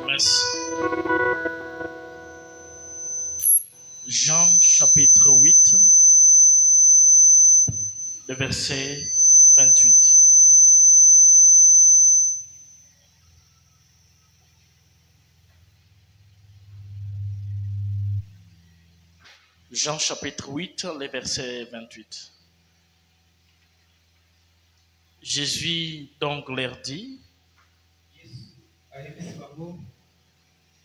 Merci. Jean chapitre 8, le verset 28. Jean chapitre 8, le verset 28. Jésus donc leur dit,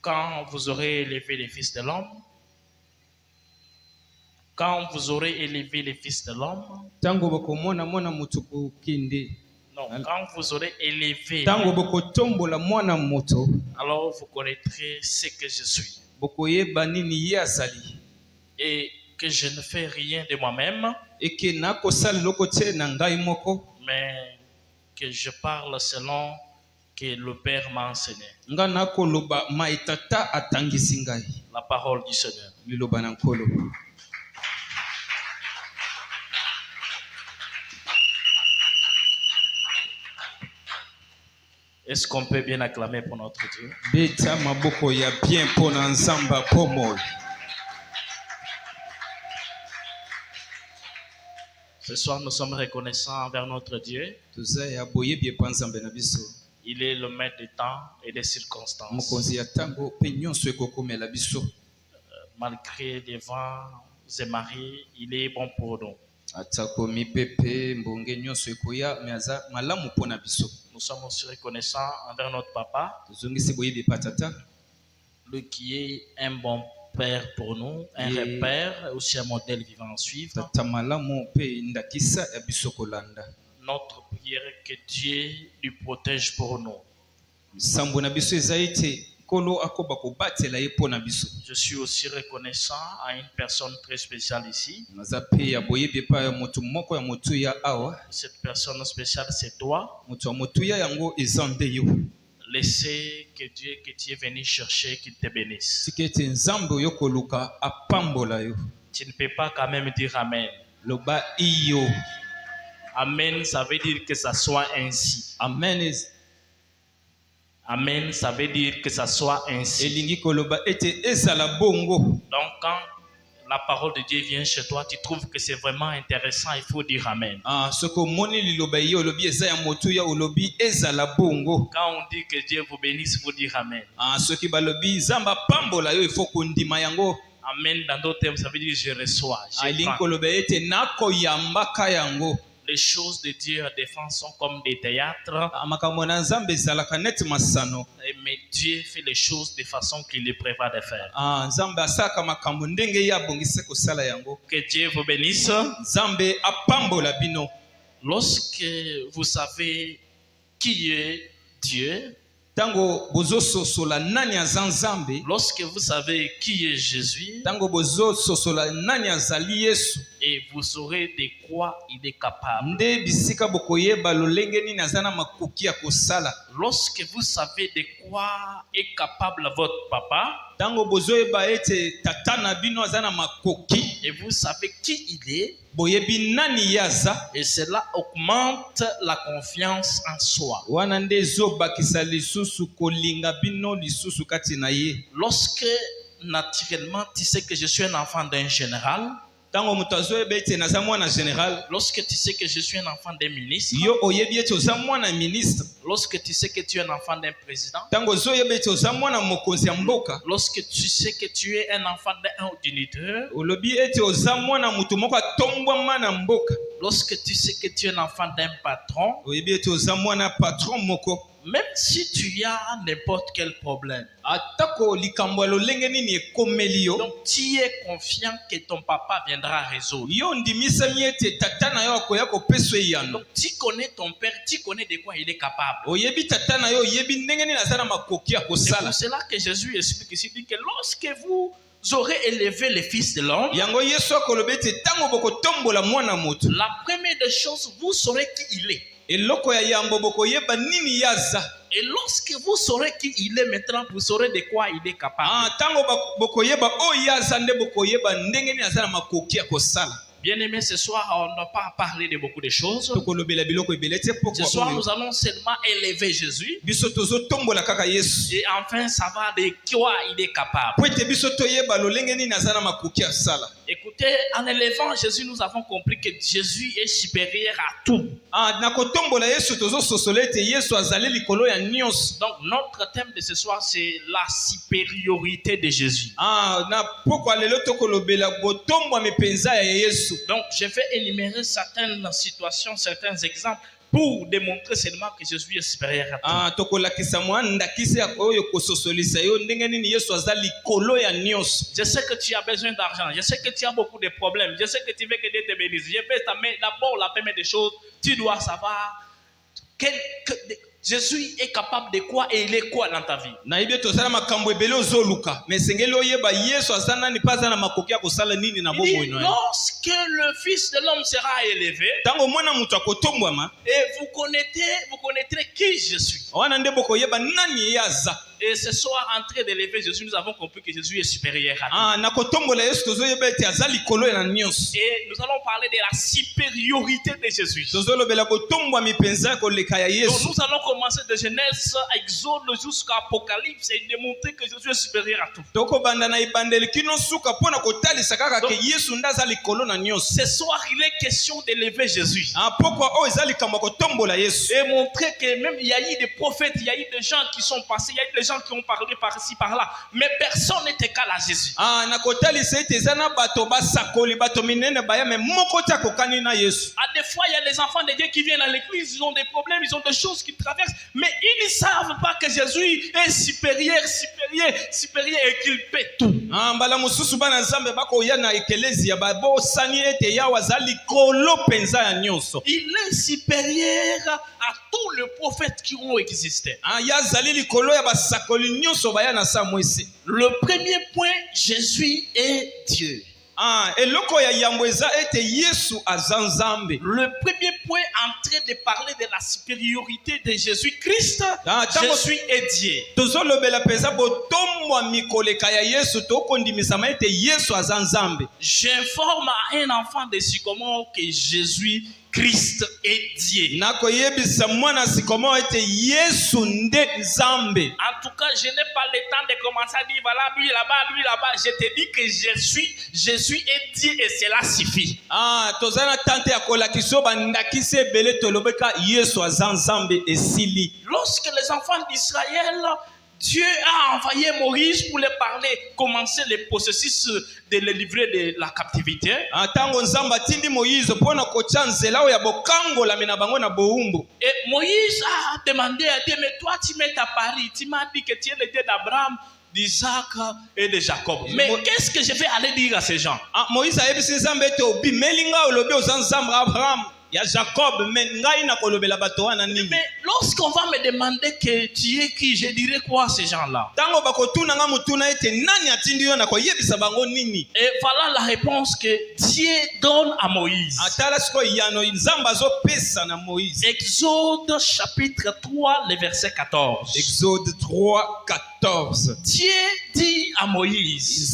quand vous aurez élevé les fils de l'homme, quand vous aurez élevé les fils de l'homme, non, quand vous aurez élevé, alors vous connaîtrez ce que je suis. Et que je ne fais rien de moi-même, mais que je parle selon que le Père m'a enseigné. La parole du Seigneur. Est-ce qu'on peut bien acclamer pour notre Dieu? Ce soir, nous sommes reconnaissants envers notre Dieu. Il est le maître des temps et des circonstances. Malgré les vents et marées, il est bon pour nous. Nous sommes aussi reconnaissants envers notre papa, lui qui est un bon père pour nous, un repère, aussi un modèle vivant à suivre. Notre prière est que Dieu lui protège pour nous. Je suis aussi reconnaissant à une personne très spéciale ici. Cette personne spéciale, c'est toi. Laissez que Dieu que tu es venu chercher, qu'il te bénisse. Tu ne peux pas quand même dire Amen. Amen, ça veut dire que ça soit ainsi. Amen, ça veut dire que ça soit ainsi. Donc quand la parole de Dieu vient chez toi, tu trouves que c'est vraiment intéressant, il faut dire Amen. Quand on dit que Dieu vous bénisse, il faut dire Amen. Amen, dans d'autres termes, ça veut dire je reçois. Les choses de Dieu à défense sont comme des théâtres. Mais Dieu fait les choses de façon qu'il les prévoit de faire. Que Dieu vous bénisse. Lorsque vous savez qui est Dieu, lorsque vous savez qui est Jésus, et vous saurez de quoi il est capable. Lorsque vous savez de quoi est capable votre papa, et vous savez qui il est, et cela augmente la confiance en soi. Lorsque naturellement tu sais que je suis un enfant d'un général, lorsque tu sais que je suis un enfant d'un ministre, lorsque tu sais que tu es un enfant d'un président, lorsque tu sais que tu es un enfant d'un auditeur, lorsque tu sais que tu es un enfant d'un patron, même si tu as n'importe quel problème, donc tu es confiant que ton papa viendra résoudre. Donc tu connais ton père, tu connais de quoi il est capable. C'est pour cela que Jésus explique ici, dit que lorsque vous aurez élevé les fils de l'homme, la première des choses, vous saurez qui il est. Et lorsque vous saurez qui il est maintenant, vous saurez de quoi il est capable. Bien aimé, ce soir, on n'a pas parlé de beaucoup de choses. Ce soir, nous allons seulement élever Jésus. Et enfin, ça va de quoi il est capable. Écoutez, en élevant Jésus, nous avons compris que Jésus est supérieur à tout. Donc, notre thème de ce soir, c'est la supériorité de Jésus. Donc, je vais énumérer certaines situations, certains exemples pour démontrer seulement que Jésus est supérieur à tout. Je sais que tu as besoin d'argent, je sais que tu as beaucoup de problèmes, je sais que tu veux que Dieu te bénisse. Je vais t'amener d'abord la première des choses, tu dois savoir que Jésus est capable de quoi et il est quoi dans ta vie. Lorsque le Fils de l'homme sera élevé, et vous connaîtrez qui je suis. Et ce soir, en train d'élever Jésus, nous avons compris que Jésus est supérieur à tout. Et nous allons parler de la supériorité de Jésus. Donc nous allons commencer de Genèse à Exode jusqu'à Apocalypse et démontrer que Jésus est supérieur à tout. Donc, ce soir, il est question d'élever Jésus. Et montrer que même il y a eu des prophètes, il y a eu des gens qui sont passés, il y a eu des gens qui ont parlé par-ci, par-là, mais personne n'est égal à Jésus. À des fois, il y a des enfants de Dieu qui viennent à l'église, ils ont des problèmes, ils ont des choses qui traversent, mais ils ne savent pas que Jésus est supérieur et qu'il peut tout. Il est supérieur à tous les prophètes qui ont existé. Le premier point, Jésus est Dieu. Le premier point en train de parler de la supériorité de Jésus-Christ, Jésus est Dieu. J'informe à un enfant de Sycomore que Jésus Christ est Dieu. En tout cas, je n'ai pas le temps de commencer à dire voilà, lui là-bas. Je te dis que Jésus est Dieu et cela suffit. Lorsque les enfants d'Israël, Dieu a envoyé Moïse pour les parler, commencer le processus de les livrer de la captivité. Et Moïse a demandé à Dieu, mais toi tu m'es apparu, tu m'as dit que tu es le Dieu d'Abraham, d'Isaac et de Jacob. Mais qu'est-ce que je vais aller dire à ces gens? Mais lorsqu'on va me demander que tu es qui, je dirais quoi à ces gens-là? Et voilà la réponse que Dieu donne à Moïse. Exode chapitre 3, le verset 14. Exode 3, 14. Dieu dit à Moïse,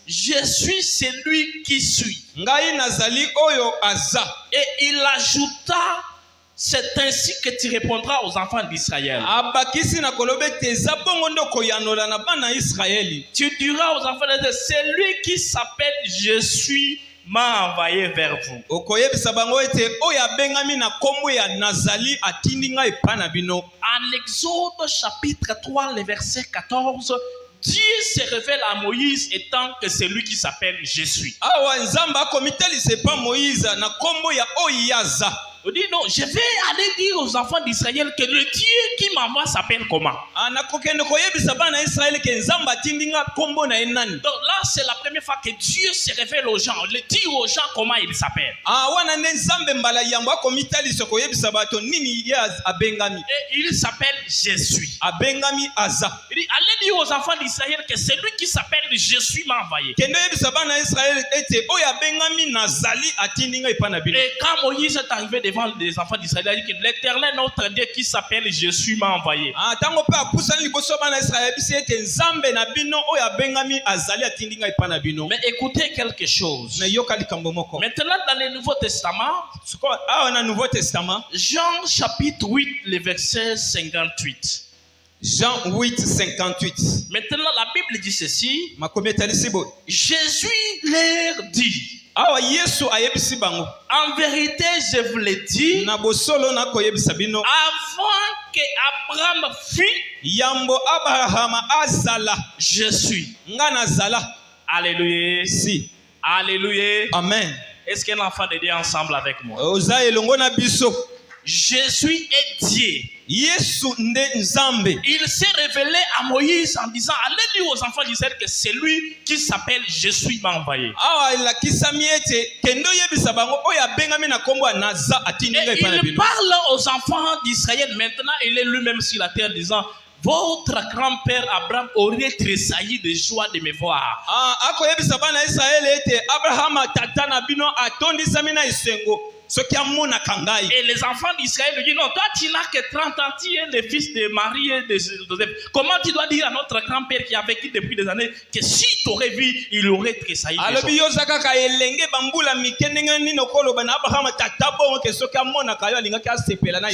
je suis celui qui suis. Et il ajouta, c'est ainsi que tu répondras aux enfants d'Israël. Tu diras aux enfants d'Israël, celui qui s'appelle Je suis m'a envoyé vers vous. En Exode chapitre 3, le verset 14, Dieu se révèle à Moïse étant que c'est lui qui s'appelle Je suis. On dit non, je vais aller dire aux enfants d'Israël que le Dieu qui m'envoie s'appelle comment? Donc là, c'est la première fois que Dieu se révèle aux gens, le dit aux gens comment il s'appelle. Et il s'appelle Je suis. Il dit, allez dire aux enfants d'Israël que c'est lui qui s'appelle Je suis m'a envoyé. Et quand Moïse est arrivé devant devant les enfants d'Israël, il a dit que l'Éternel notre Dieu qui s'appelle Jésus m'a envoyé. Tango pe apusani liboso bana Israël bisi ete nzambe na bino oyo abengami azali atindinga epa na bino. Mais écoutez quelque chose. Mais yoka likambo moko. Maintenant dans le Nouveau Testament, Dans le Nouveau Testament, Jean chapitre 8, le verset 58. Jean 8, 58. Maintenant la Bible dit ceci. Jésus leur dit. Awa Yesu ayebisi bango. En vérité, je vous le dis, Na bosolo na koyebisa bino. avant que Abraham fût, Yambo Abraham azala. je suis. Ngana zala. Alléluia. Si. Alléluia. Amen. Est-ce qu'un enfant de Dieu ensemble avec moi? Oza elongo na biso. Jésus est Dieu. Yesu nde nzambe. Il s'est révélé à Moïse en disant, allez dire aux enfants d'Israël que c'est lui qui s'appelle Jésus m'a envoyé. Awa la kisami ete kendo yebisa bango oya bengami na kombo naza atindinga Et epa na il bino. parle aux enfants d'Israël maintenant, il est lui-même sur la terre disant, votre grand-père Abraham aurait tressailli de joie de me voir. Ako yebisa bana Israël ete Abraham tata na bino atondisami na isengo. Et les enfants d'Israël lui disent, non, toi tu n'as que 30 ans, tu es le fils de Marie et de Joseph. Comment tu dois dire à notre grand-père qui a vécu depuis des années que si tu aurais vu, il aurait tressailli de joie.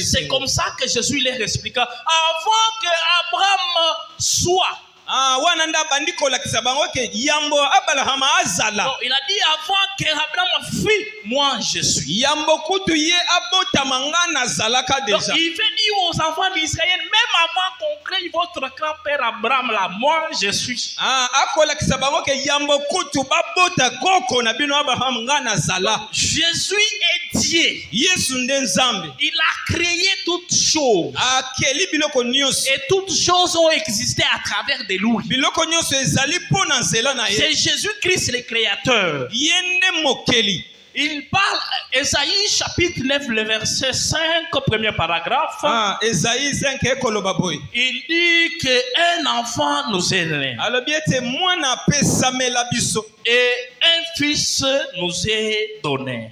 C'est comme ça que Jésus leur expliqua, avant que Abraham soit. Non, il a dit avant que Abraham fût, moi je suis. Donc il veut dire aux enfants d'Israël, même avant qu'on crée votre grand-père Abraham là, moi je suis. Jésus est Dieu. Il a créé toutes choses. Et toutes choses ont existé à travers de lui. C'est Jésus-Christ le créateur. Il parle, Ésaïe chapitre 9, le verset 5, premier paragraphe. Il dit qu'un enfant nous est né. Et un fils nous est donné.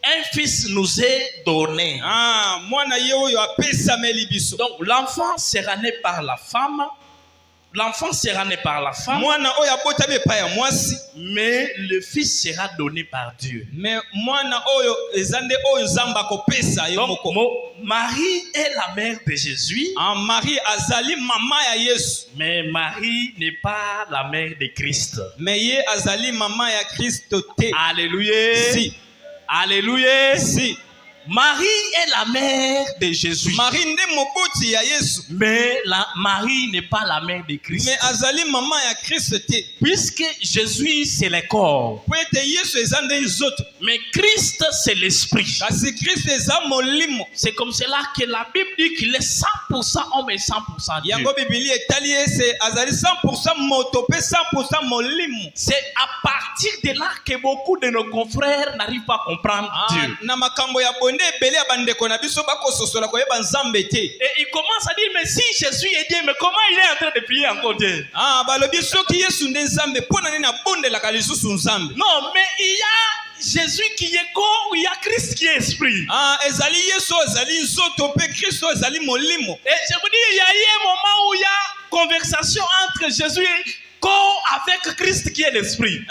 Un fils nous est donné. Donc l'enfant sera né par la femme. L'enfant sera né par la femme. Mais le fils sera donné par Dieu. Donc Marie est la mère de Jésus. Mais Marie n'est pas la mère de Christ. Alléluia. Si. Alléluia. Si. Marie est la mère de Jésus. Mais Marie n'est pas la mère de Christ. Puisque Jésus c'est le corps. Mais Christ c'est l'esprit. C'est comme cela que la Bible dit qu'il est 100% homme et 100% Dieu. C'est à partir de là que beaucoup de nos confrères n'arrivent pas à comprendre Dieu. Et il commence à dire, mais si Jésus est Dieu, mais comment il est en train de prier encore Dieu? Non, mais il y a Jésus qui est corps, il y a Christ qui est esprit. Et je vous dis, il y a eu un moment où il y a conversation entre Jésus et corps avec Christ qui est l'esprit.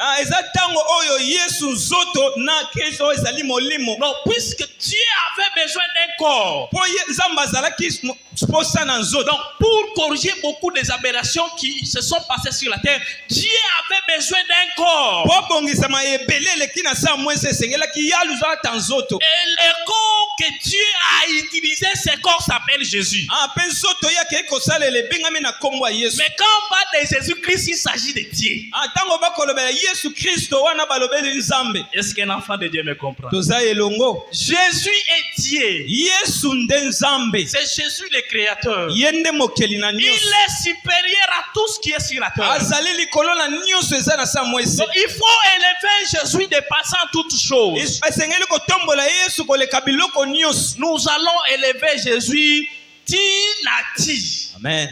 Non, puisque Dieu avait besoin d'un corps. Donc, pour corriger beaucoup des aberrations qui se sont passées sur la terre, Dieu avait besoin d'un corps. Et le corps que Dieu a utilisé, ce corps s'appelle Jésus. Mais quand on parle de Jésus-Christ, il s'agit de Dieu. Est-ce qu'un enfant de Dieu me comprend? Jésus est Dieu. C'est Jésus le créateur. Il est supérieur à tout ce qui est sur la terre. Donc, il faut élever Jésus dépassant toutes choses. Nous allons élever Jésus Tinati. Amen.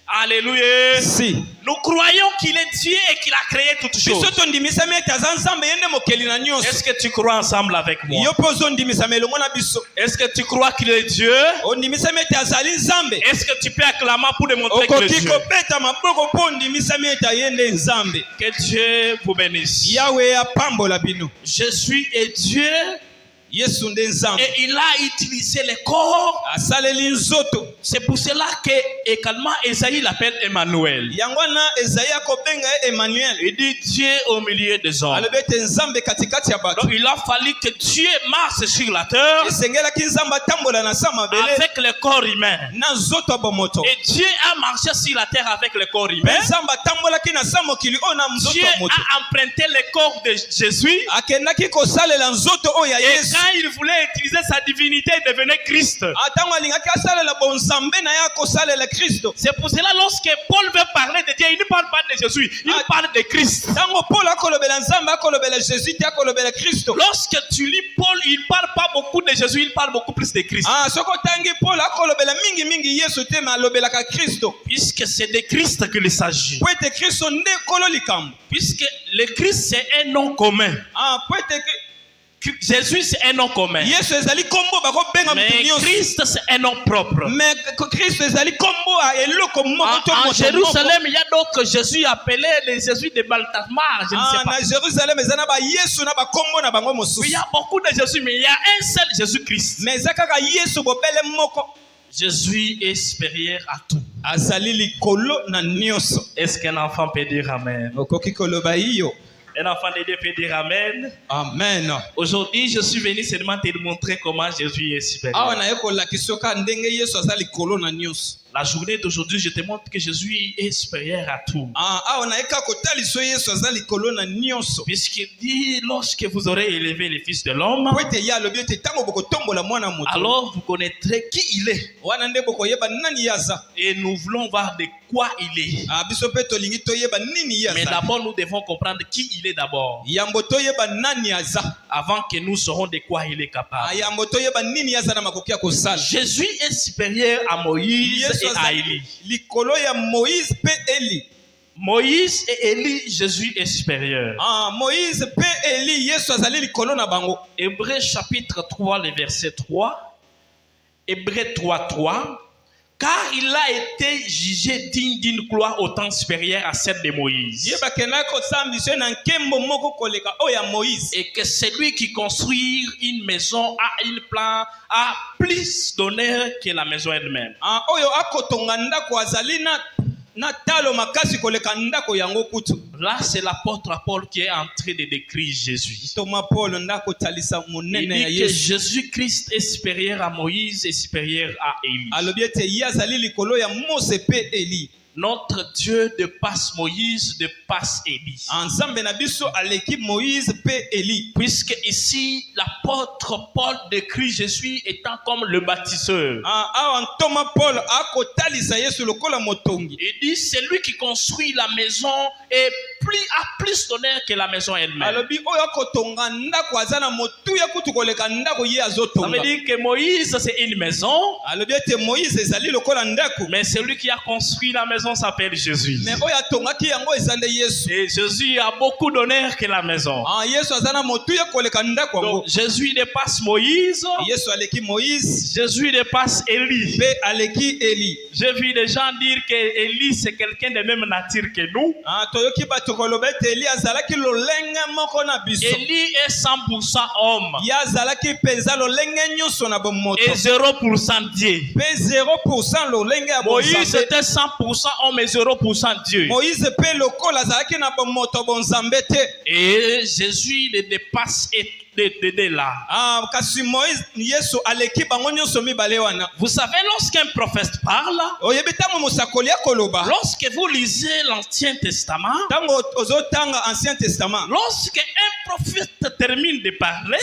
Alléluia. Si. Nous croyons qu'il est Dieu et qu'il a créé toutes choses. Biso tondimisami ete aza nzambe ye nde mokeli na nyonso. Est-ce que tu crois ensemble avec moi? Yo mpe ozondimisama elongo na biso. Est-ce que tu crois qu'il est Dieu? Ondimisami ete azali nzambe. Est-ce que tu peux acclamer pour démontrer qu'il est Okoki Dieu? kobeta maboko mpo ondimisami ete ye nde nzambe. Que Dieu vous bénisse. Yawe apambola bino. Je suis et Dieu. Yesu nde nzambe. Et il a utilisé les corps. Asaleli nzoto. C'est pour cela que également Esaïe l'appelle Emmanuel. Yango wana Esaïe akobenga ye Emmanuel. Il dit Dieu au milieu des hommes. Alobi ete nzambe katikati ya bato. Donc il a fallu que Dieu marche sur la terre Esengelaki nzambe atambola na sa mabele avec le corps humain. na nzoto ya bomoto. Et Dieu a marché sur la terre avec le corps humain. Nzambe atambolaki na sa mokili oyo na nzoto Dieu ya moto. a emprunté le corps de Jésus. Akendaki kosalela nzoto oyo ya Et Yesu. quand il voulait utiliser sa divinité, il devenait Christ. Atango alingaki asalela bonzambe na ye akosalela Kristo. C'est pour cela lorsque Paul veut parler de Dieu, il ne parle pas de Jésus, il parle de Christ. Tango Paul akolobela nzambe akolobela Jésus te akolobela Kristo. Lorsque tu lis Paul, il ne parle pas beaucoup de Jésus, il parle beaucoup plus de Christ. Soko tangi Paul akolobela mingi Yesu te ma alobelaka Kristo. Puisque c'est de Christ qu'il s'agit. Po ete Kristo nde kolo likambo. Puisque le Christ c'est un nom commun. Po ete Jésus c'est un nom commun. Yesu ezali kombo bakobenga Mais mutu nyonso. Christ c'est un nom propre. Mais Kristo ezali kombo a eloko moko to En moto. Jérusalem, il y a d'autres Jésus appelés les Jésus de Baltamar, je ne sais pas. Na Jérusalem ezana ba Yesu na ba kombo na bango mosusu. Il y a beaucoup de Jésus, mais il y a un seul Jésus-Christ. Mais ezakaka Yesu bobele moko. Jésus est supérieur à tout. Azali likolo na nyonso. Est-ce qu'un enfant peut dire Amen? Okoki koloba iyo. Un enfant de Dieu peut dire Amen. Amen. Aujourd'hui, je suis venu seulement te montrer comment Jésus est supérieur. Awa na yekola kisoka ndenge Yesu azali likolo na nyonso. La journée d'aujourd'hui, je te montre que Jésus est supérieur à tout. Awa na yeka kotaliso Yesu azali likolo na nyonso. Puisqu'il dit, lorsque vous aurez élevé le Fils de l'homme, Po ete ya lobi ete tango bokotombola mwana moto. alors vous connaîtrez qui il est. Wana nde bokoyeba nani yaza. Et nous voulons voir de quoi il est. Biso pe tolingi toyeba nini yaza. Mais d'abord, nous devons comprendre qui il est d'abord. Yambo toyeba nani yaza. Avant que nous saurons de quoi il est capable. Yambo toyeba nini yaza na makoki ya kosala. Jésus est supérieur à Moïse et à Élie. Likolo ya Moïse pe Eli. Moïse et Élie, Jésus est supérieur. Moïse pe Eli Yesu azali likolo na bango. Hébreux chapitre 3, le verset 3. Hébreux 3, 3. Car il a été jugé digne d'une gloire autant supérieure à celle de Moïse. Et que celui qui construit une maison a une plan, a plus d'honneur que la maison elle-même. Là, c'est l'apôtre Paul qui est en train de décrire Jésus. Il dit que Jésus-Christ est supérieur à Moïse et supérieur à Élie. Notre Dieu dépasse Moïse, dépasse Élie. Puisque ici, l'apôtre Paul décrit Jésus étant comme le bâtisseur. Il dit, celui qui construit la maison a plus d'honneur que la maison elle-même. Ça veut dire que Moïse, c'est une maison. Mais celui qui a construit la maison s'appelle Jésus. Et Jésus a beaucoup d'honneur que la maison. Donc, Jésus dépasse Moïse. Jésus dépasse Élie. J'ai vu des gens dire que Élie c'est quelqu'un de même nature que nous. Élie est 100% homme. Et 0% Dieu. Moïse était 100% homme et 0% Dieu. Et Jésus le dépasse de là. Vous savez, lorsqu'un prophète parle, lorsque vous lisez l'Ancien Testament, lorsque un prophète termine de parler,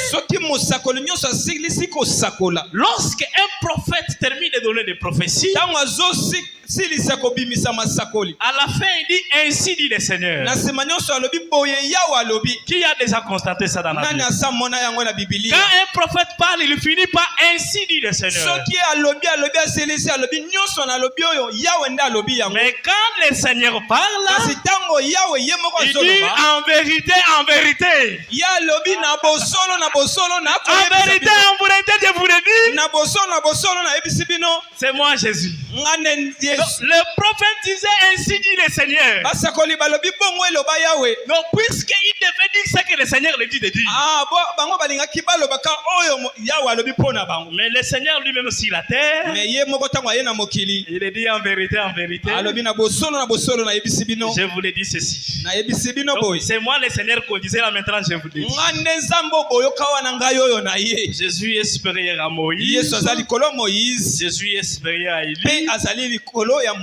lorsque un prophète termine de donner des prophéties, à la fin il dit ainsi dit le Seigneur. Qui a déjà constaté ça dans la Bible? tomona yango na Biblia. Quand un prophète parle, il finit par ainsi dit le Seigneur. Soki alobi aselisi alobi nyonso na lobi oyo Yawe nde alobi yango. Mais quand le Seigneur parle, Kasi tango Yawe ye moko il dit azoloba. en vérité. Ya lobi na bosolo na En vérité, je vous le dis. na bosolo na ebisi bino. C'est moi Jésus. Ngane Donc, Yesu. le prophète disait ainsi dit le Seigneur. Basakoli balobi bongo eloba Yawe. Donc, puisqu'il devait dire ce que le Seigneur le dit de dire. Ah bo bango balingaki baloba ka oyo Yawe alobi pona bango. Mais le Seigneur lui-même sur la terre, Mais ye moko tango aye na mokili. il est dit en vérité. Alobi na bosolo na ebisi bino. Je vous le dis ceci. Na ebisi bino Donc, boy. c'est moi le Seigneur qu'on disait là maintenant, je vous le dis. Ngane nzambo boyo kawana ngai oyo na ye. Jésus est supérieur à Moïse. Yesu azali kolo Moïse. Jésus est supérieur à Pe Élie. azali likolo ya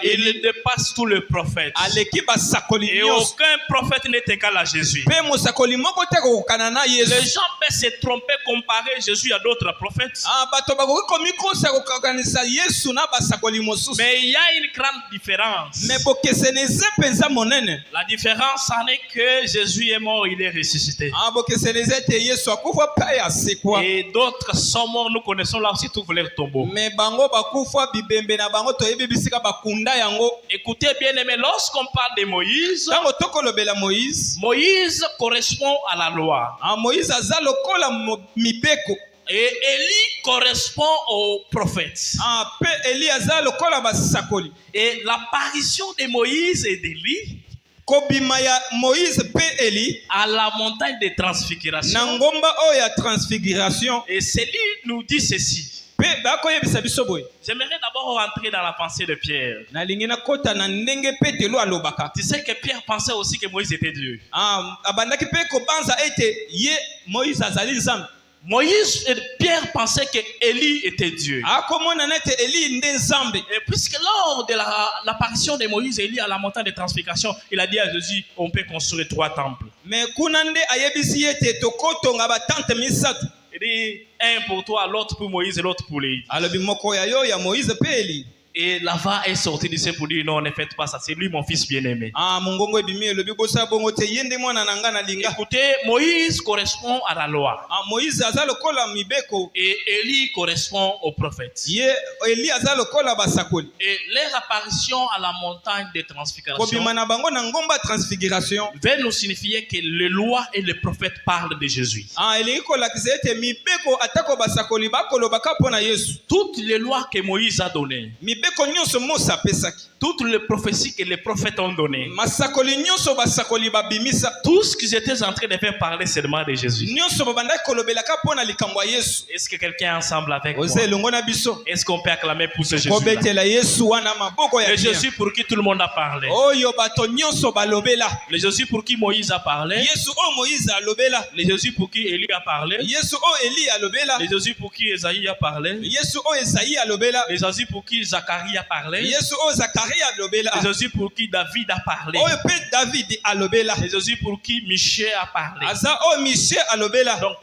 Il Eli. dépasse tous les prophètes. Aleki basakoli Et nyonso. aucun prophète n'est égal à Jésus. Pe mosakoli moko te kokana na Les Yesu. gens peuvent se tromper, comparer Jésus à d'autres prophètes. Ah bato bakoki komikosa kokanisa Yesu na basakoli mosusu. Mais il y a une grande différence. Mais bokeseni eze penza monene. La différence en est que Jésus est mort, il est ressuscité. Ah bokeseni eze te Yesu akufa pe asekwa. Et d'autres sont morts, nous connaissons là aussi tous leur tombeau. Mais bango bakufa bibembe na bango toyebi bisika bakunda yango. Écoutez bien aimé, lorsqu'on parle de Moïse, Tango tokolobela Moïse. Moïse correspond à la loi. Ah Moïse aza lokola mibeko. Et Élie correspond aux prophètes. Ah pe Eli aza lokola basakoli. Et l'apparition de Moïse et d'Élie Kobima ya Moïse pe Eli à la montagne de transfiguration. na ngomba oyo ya transfiguration. Et Céline nous dit ceci. Pe bakoyebisa biso boye. J'aimerais d'abord rentrer dans la pensée de Pierre. Nalingi nakota na ndenge Petelo alobaka. Tu sais que Pierre pensait aussi que Moïse était Dieu. Ah abandaki pe kobanza ete ye Moïse azali nzambe. Moïse et Pierre pensaient que Élie était Dieu. Akomona nete Eli nde nzambe. Et puisque lors de l'apparition de Moïse et Élie à la montagne de transfiguration, il a dit à Jésus, on peut construire 3 temples. Mais kuna nde ayebisi ete tokotonga ba tante misatu. Il dit, un pour toi, l'autre pour Moïse et l'autre pour Élie. Alobi moko ya yo ya Moïse pe Eli. Et Lava est sorti du sein pour dire, non, ne faites pas ça, c'est lui mon fils bien-aimé. Ah mungongo ebimi elobi bosa bongo te yende mwana nanga na linga. Écoutez, Moïse correspond à la loi. Ah Moïse aza lokola mibeko. Et Élie correspond aux prophètes. Ye Eli aza lokola basakoli. Et leur apparition à la montagne de transfiguration Kobima na bango na ngomba transfiguration. veut nous signifier que les lois et les prophètes parlent de Jésus. Ah elingi kolakisa ete mibeko atako basakoli bakolobaka mpona Yesu. Toutes les lois que Moïse a données, Mibeko nyonso Mose apesaki. toutes les prophéties que les prophètes ont données, Masakoli nyonso basakoli babimisa. tout ce qu'ils étaient en train de faire parler seulement de Jésus. Nyonso babandaki kolobelaka mpona likambo ya Yesu. Est-ce que quelqu'un est ensemble avec moi? Oza elongo na biso. Est-ce qu'on peut acclamer pour ce Jésus? Kobetela Yesu wana maboko ya Le bien. Jésus pour qui tout le monde a parlé. Oyo bato nyonso balobela. Le Jésus pour qui Moïse a parlé. Yesu o Moïse alobela. Le Jésus pour qui Élie a parlé. Yesu o Eli alobela. Le Jésus pour qui Esaïe a parlé. Yesu o Esaïe alobela. Le Jésus pour qui Zacharie a parlé. Yesu o Zacharie alobela. Le Jésus pour qui David a parlé. Oyo pe David alobela. Le Jésus pour qui Michel a parlé. Aza o Michel alobela. Donc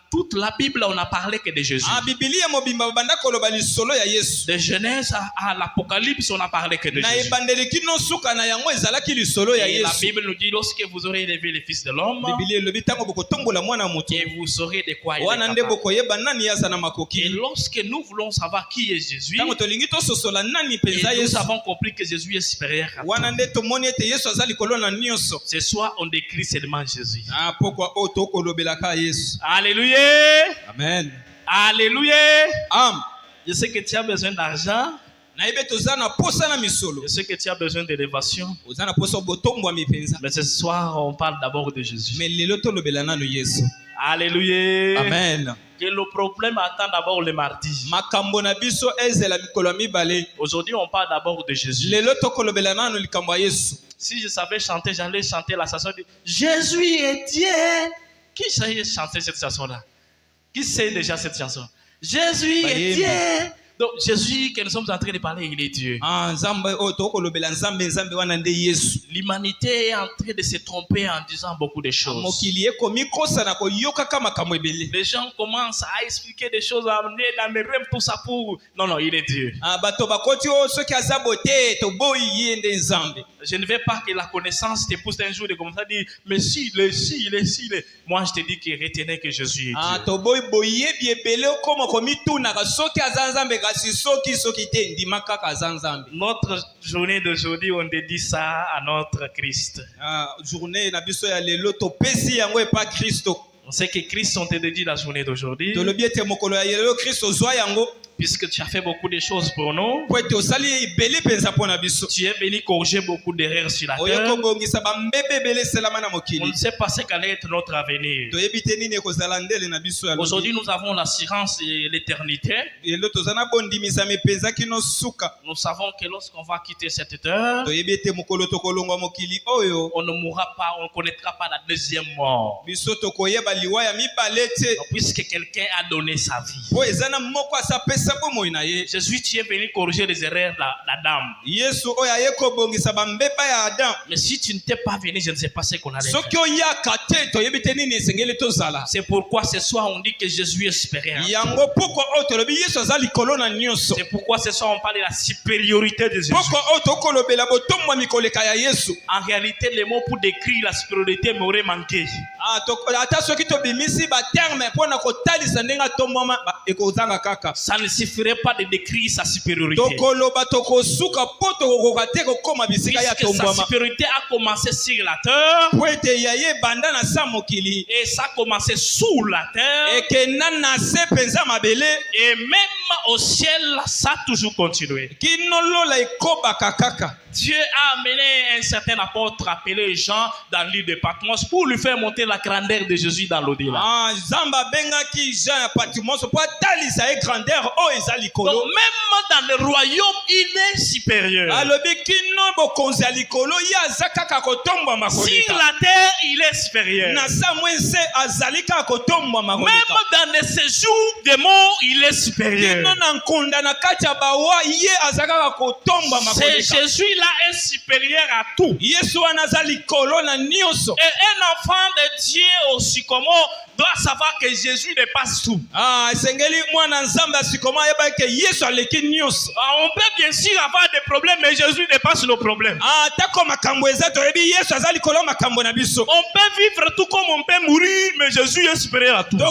toute la Bible, on n'a parlé que de Jésus. Ah Biblia mobimba banda koloba lisolo ya Yesu. De Genèse à l'Apocalypse, on n'a parlé que de Na Jésus. ebandeli kino suka na yango ezalaki lisolo ya Et la Yesu. Bible nous dit, lorsque vous aurez élevé le Fils de l'homme, Biblia elobi tango bokotombola mwana moto. et vous saurez de quoi il Wana est nde capable. bokoyeba nani aza na Et makoki. lorsque nous voulons savoir qui est Jésus, Tango tolingi tososola nani et penza nous Yesu. avons compris que Jésus est supérieur à tout. Wana nde tomoni ete Yesu aza likolo na nyonso. Ce soir, on décrit seulement Jésus. Ah pokwa o tokolobelaka Yesu. Alléluia! Amen. Alléluia! Am. Je sais que tu as besoin d'argent. Nayebi toza na posa na misolo. Je sais que tu as besoin d'élévation. Oza na posa botombwa mipenza. Mais ce soir, on parle d'abord de Jésus. Mais lelo tolobela nanu Yesu. Alléluia! Amen. Que le problème attend d'abord le mardi. Makambo na biso ezela mikolo mibale. Aujourd'hui, on parle d'abord de Jésus. Lelo tokolobela nanu likambo ya Yesu. Si je savais chanter, j'allais chanter la chanson de Jésus est Dieu. Qui sait chanter cette chanson-là? Qui sait déjà cette chanson? Jésus est Dieu. Donc Jésus que nous sommes en train de parler, il est Dieu. L'humanité est en train de se tromper en disant beaucoup de choses. Les gens commencent à expliquer des choses, à amener dans les rêves, tout ça pour... Non, il est Dieu. Je ne veux pas que la connaissance te pousse un jour de commencer à dire, mais si, il est. Moi, je te dis que retenez que Jésus est Dieu. Notre journée d'aujourd'hui, on dédie ça à notre Christ. On sait que Christ, on te dédie la journée d'aujourd'hui. Puisque tu as fait beaucoup de choses pour nous. Tu es venu corriger beaucoup d'erreurs sur la terre. On ne sait pas ce qu'allait être notre avenir. Aujourd'hui, nous avons l'assurance de l'éternité. Nous savons que lorsqu'on va quitter cette terre, on ne mourra pas, on ne connaîtra pas la deuxième mort. Puisque quelqu'un a donné sa vie. Jésus, tu es venu corriger les erreurs d'Adam. Mais si tu ne t'es pas venu, je ne sais pas ce qu'on allait faire. C'est pourquoi ce soir on dit que Jésus est supérieur. C'est pourquoi ce soir on parle de la supériorité de Jésus. En réalité, les mots pour décrire la supériorité m'auraient manqué. Ça ne suffirait pas de décrire sa supériorité. Puisque sa supériorité a commencé sur la terre. Et ça a commencé sous la terre. Et même au ciel, ça a toujours continué. Dieu a amené un certain apôtre appelé Jean dans l'île de Patmos pour lui faire monter la grandeur de Jésus dans l'au-delà. Donc même dans le royaume, il est supérieur. Sur la terre, il est supérieur. Même dans le séjour des morts, il est supérieur. C'est Jésus-là est supérieur à tout. Et un enfant de Dieu aussi comment doit savoir que Jésus dépasse tout. On peut bien sûr avoir des problèmes, mais Jésus dépasse nos problèmes. On peut vivre tout comme on peut mourir, mais Jésus est supérieur à tout. Même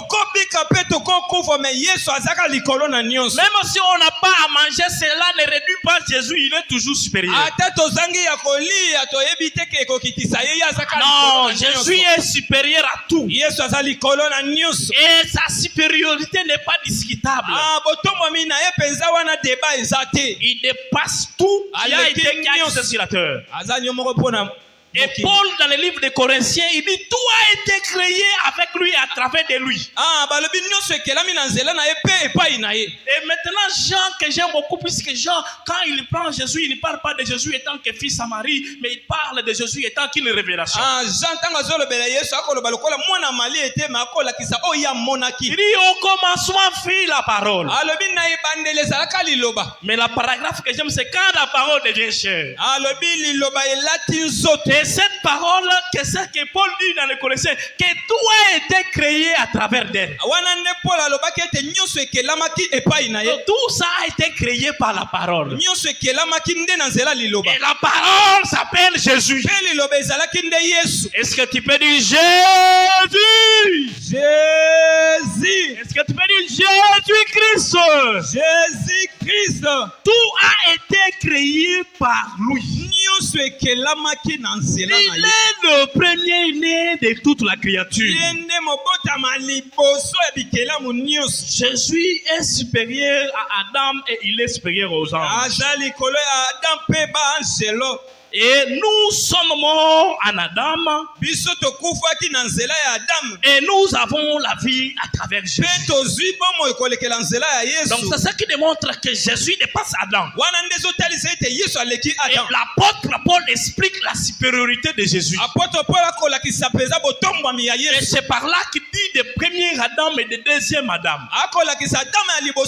si on n'a pas à manger, cela ne réduit pas Jésus, il est toujours supérieur. Non, Jésus est supérieur à tout. Et sa supériorité n'est pas discutable. Il dépasse tout. Il a été créé sur la terre. Et Paul, dans le livre de Corinthiens, il dit tout a été créé avec lui, à travers de lui. Et maintenant, Jean, que j'aime beaucoup, puisque Jean, quand il prend Jésus, il ne parle pas de Jésus étant que fils à Marie, mais il parle de Jésus étant qu'une révélation. Il dit au commencement fut la parole. Mais la paragraphe que j'aime, c'est quand la parole devient chair. Et cette parole, que c'est que Paul dit dans le Corinthiens, que tout a été créé à travers d'elle. Tout ça a été créé par la parole. Et la parole s'appelle Jésus. Est-ce que tu peux dire Jésus? Jésus. Est-ce que tu peux dire Jésus-Christ? Jésus-Christ. Tout a été créé par lui. Il est le premier-né de toute la créature. Jésus est supérieur à Adam et il est supérieur aux anges. Et nous sommes morts en Adam. Et nous avons la vie à travers Jésus. Donc c'est ça qui démontre que Jésus dépasse Adam. Et l'apôtre Paul explique la supériorité de Jésus. Et c'est par là qu'il dit de premier Adam et de deuxième Adam. Il dit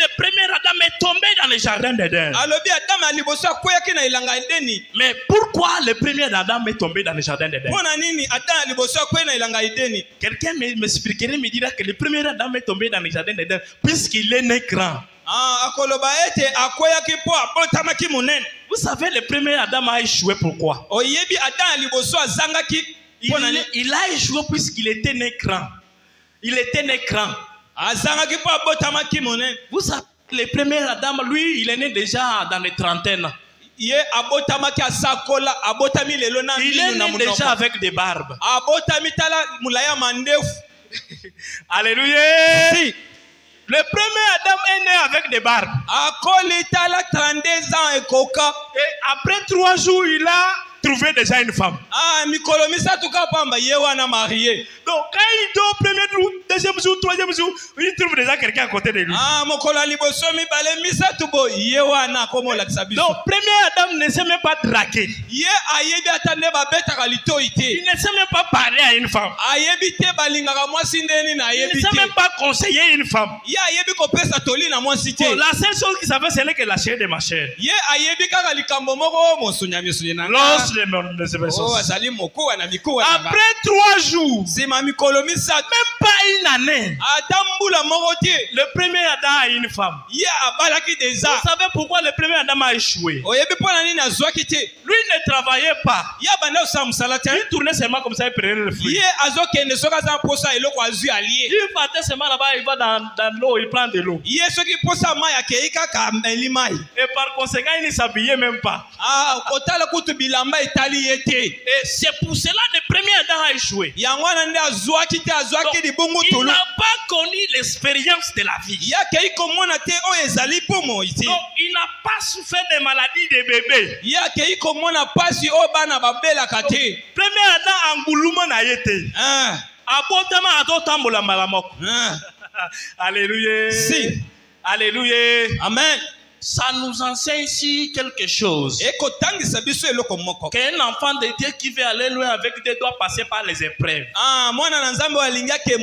le premier Adam est tombé dans le jardin d'Éden. alobi Adam aliboso akweyaki na elanga Edeni. Mais pourquoi le premier Adam est tombé dans le jardin d'Éden? Mpona nini Adam aliboso akweya na elanga Edeni? Quelqu'un m'expliquerait, me dira que le premier Adam est tombé dans le jardin d'Éden puisqu'il est né grand. akoloba ete akweyaki mpo abotamaki monene. Vous savez, le premier Adam a échoué pourquoi? Oyebi Adam aliboso azangaki mpona nini? Il a échoué puisqu'il était né grand. Il était né grand. Azangaki mpo abotamaki monene. Vous savez, le premier Adam, lui, il est né déjà dans les trentaines. Ye abotamaki asakola abotami lelo na Il est né déjà avec des barbes. Abotami tala mulaya mandefu. Alléluia. Si. Le premier Adam est né avec des barbes. Akoli tala 32 ans ekoka. Et après 3 jours, il a trouvé déjà une femme. Mikolo misatu ka pamba ye wana marié. Donc quand il dort premier jour, deuxième jour, troisième jour, il trouve déjà quelqu'un à côté de lui. Mokolo liboso mibale misatu bo ye wana komo lakisa biso. Donc premier Adam ne sait même pas draguer. Ye ayebi atande ba betaka litoi te. Il ne sait même pas parler à une femme. Ayebi te balingaka mwasi ndeni na Il ayebi ne sait te. même pas conseiller une femme. Ye ayebi kopesa toli na mwasi te. La seule chose qu'il savait, c'est que la chair de ma chair. Ye ayebi kaka likambo moko mosunya misunya na. Azali mokuwa na mikuwa na. Après 3 jours, sima mikolo misatu, même pas une année, atambula moko te, le premier Adam a une femme. Ye abalaki déjà. Vous savez pourquoi le premier Adam a échoué? Oyebi pona nini azwaki te? Lui ne travaillait pas. Ya banda osala musala te. Il tournait seulement comme ça, il prenait le fruit. Ye azokende soki aza mposa eloko azwi alie. Il partait seulement là-bas, il va dans l'eau, il prend de l'eau. Ye soki mposa mai akei kaka ameli mai. Et par conséquent, il ne s'habillait même pas. Kotala kutu bilamba etali ye te. Et c'est pour cela que le premier Adam a échoué. Yango wana nde azwaki te, azwaki libongo Il tolo. n'a pas connu l'expérience de la vie. Ya kei komona te oyo ezali pomo ite. Donc, il n'a pas souffert des maladies des bébés. Ya kei komona pasi oyo bana babelaka te. Premier Adam anguluma na yete. Abotama atotambola malamoko. Alléluia. Si. Alléluia. Amen. Ça nous enseigne ici quelque chose. Qu'un enfant de Dieu qui veut aller loin avec Dieu doit passer par les épreuves.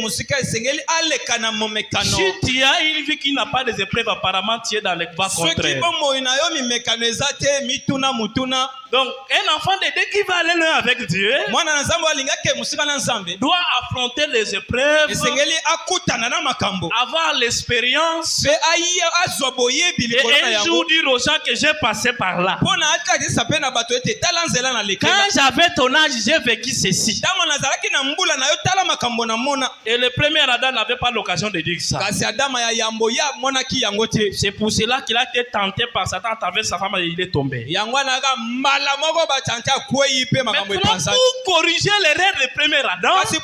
Si tu as une vie qui n'a pas des épreuves, apparemment tu es dans les voies contraires. Donc, un enfant de Dieu qui va aller loin avec Dieu doit affronter les épreuves, avoir l'expérience, et un jour dire aux gens que j'ai passé par là. Quand j'avais ton âge, j'ai vécu ceci. Et le premier Adam n'avait pas l'occasion de dire ça. C'est pour cela qu'il a été tenté par Satan à travers sa femme et il est tombé. Mais pour corriger l'erreur du premier Adam, c'est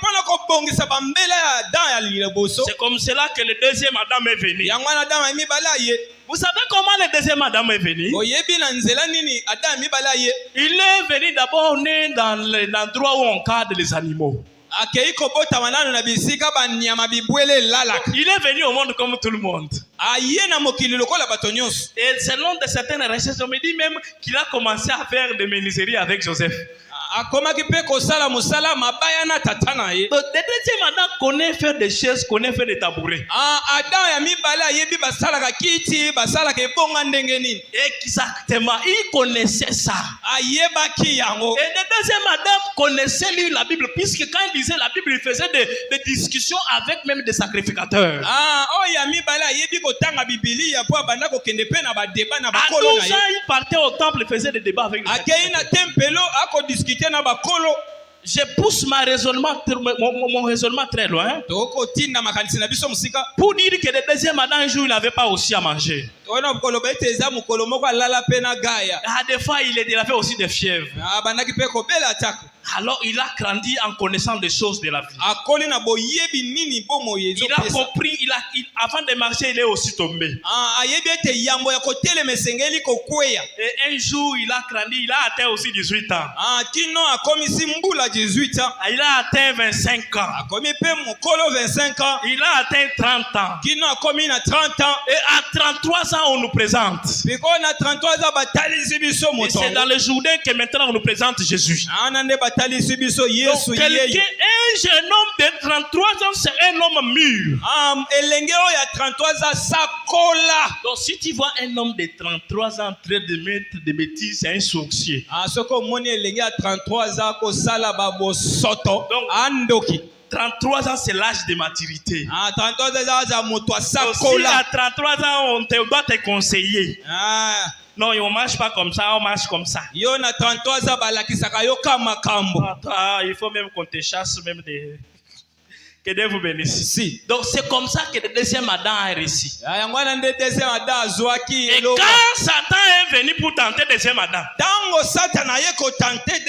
comme cela que le deuxième Adam est venu. Vous savez comment le deuxième Adam est venu? Il est venu d'abord né dans l'endroit où on cadre les animaux. Il est venu au monde comme tout le monde. Et selon de certaines recherches, on me dit même qu'il a commencé à faire des menuiseries avec Joseph. Le deuxième Adam connaît faire des chaises, connaît faire des tabourets. Exactement, il connaissait ça. Et le deuxième Adam connaissait lui la Bible, puisque quand il lisait la Bible, il faisait des discussions avec même des sacrificateurs. À 12 ans, il partait au temple et faisait des débats avec les je pousse mon raisonnement très loin pour dire que le deuxième Adam, un jour, il n'avait pas aussi à manger. Des fois, il avait aussi des fièvres. Alors, il a grandi en connaissant des choses de la vie. Il a compris, avant de marcher, il est aussi tombé. Et un jour, il a grandi, il a atteint aussi 18 ans. Il a atteint 25 ans. Il a atteint 30 ans. Et à 33 ans, on nous présente. Et c'est dans le Jourdain que maintenant on nous présente Jésus. atalisi biso Yesu quelqu'un, yeye. un jeune homme de 33 ans, c'est un homme mûr. Elenge oyo ya 33 ans sakola. Donc si tu vois un homme de 33 ans en train de mettre des bêtises, c'est un sorcier. Soko omoni elenge ya 33 ans kosala babosoto Donc, andoki. 33 ans, c'est l'âge de maturité. 33 ans za moto Donc, si sakola. à 33 ans, on doit te conseiller. Non, on ne marche pas comme ça, on marche comme ça. Yo na 33 ans balakisaka yo kama makambo. Il faut même qu'on te chasse même de... Que Dieu vous bénisse. Si. Donc c'est comme ça que le deuxième Adam a réussi. Yango na nde deuxième Adam azwaki Et eloko. quand Satan est venu pour tenter le deuxième Adam, Tango Satan aye ko tenter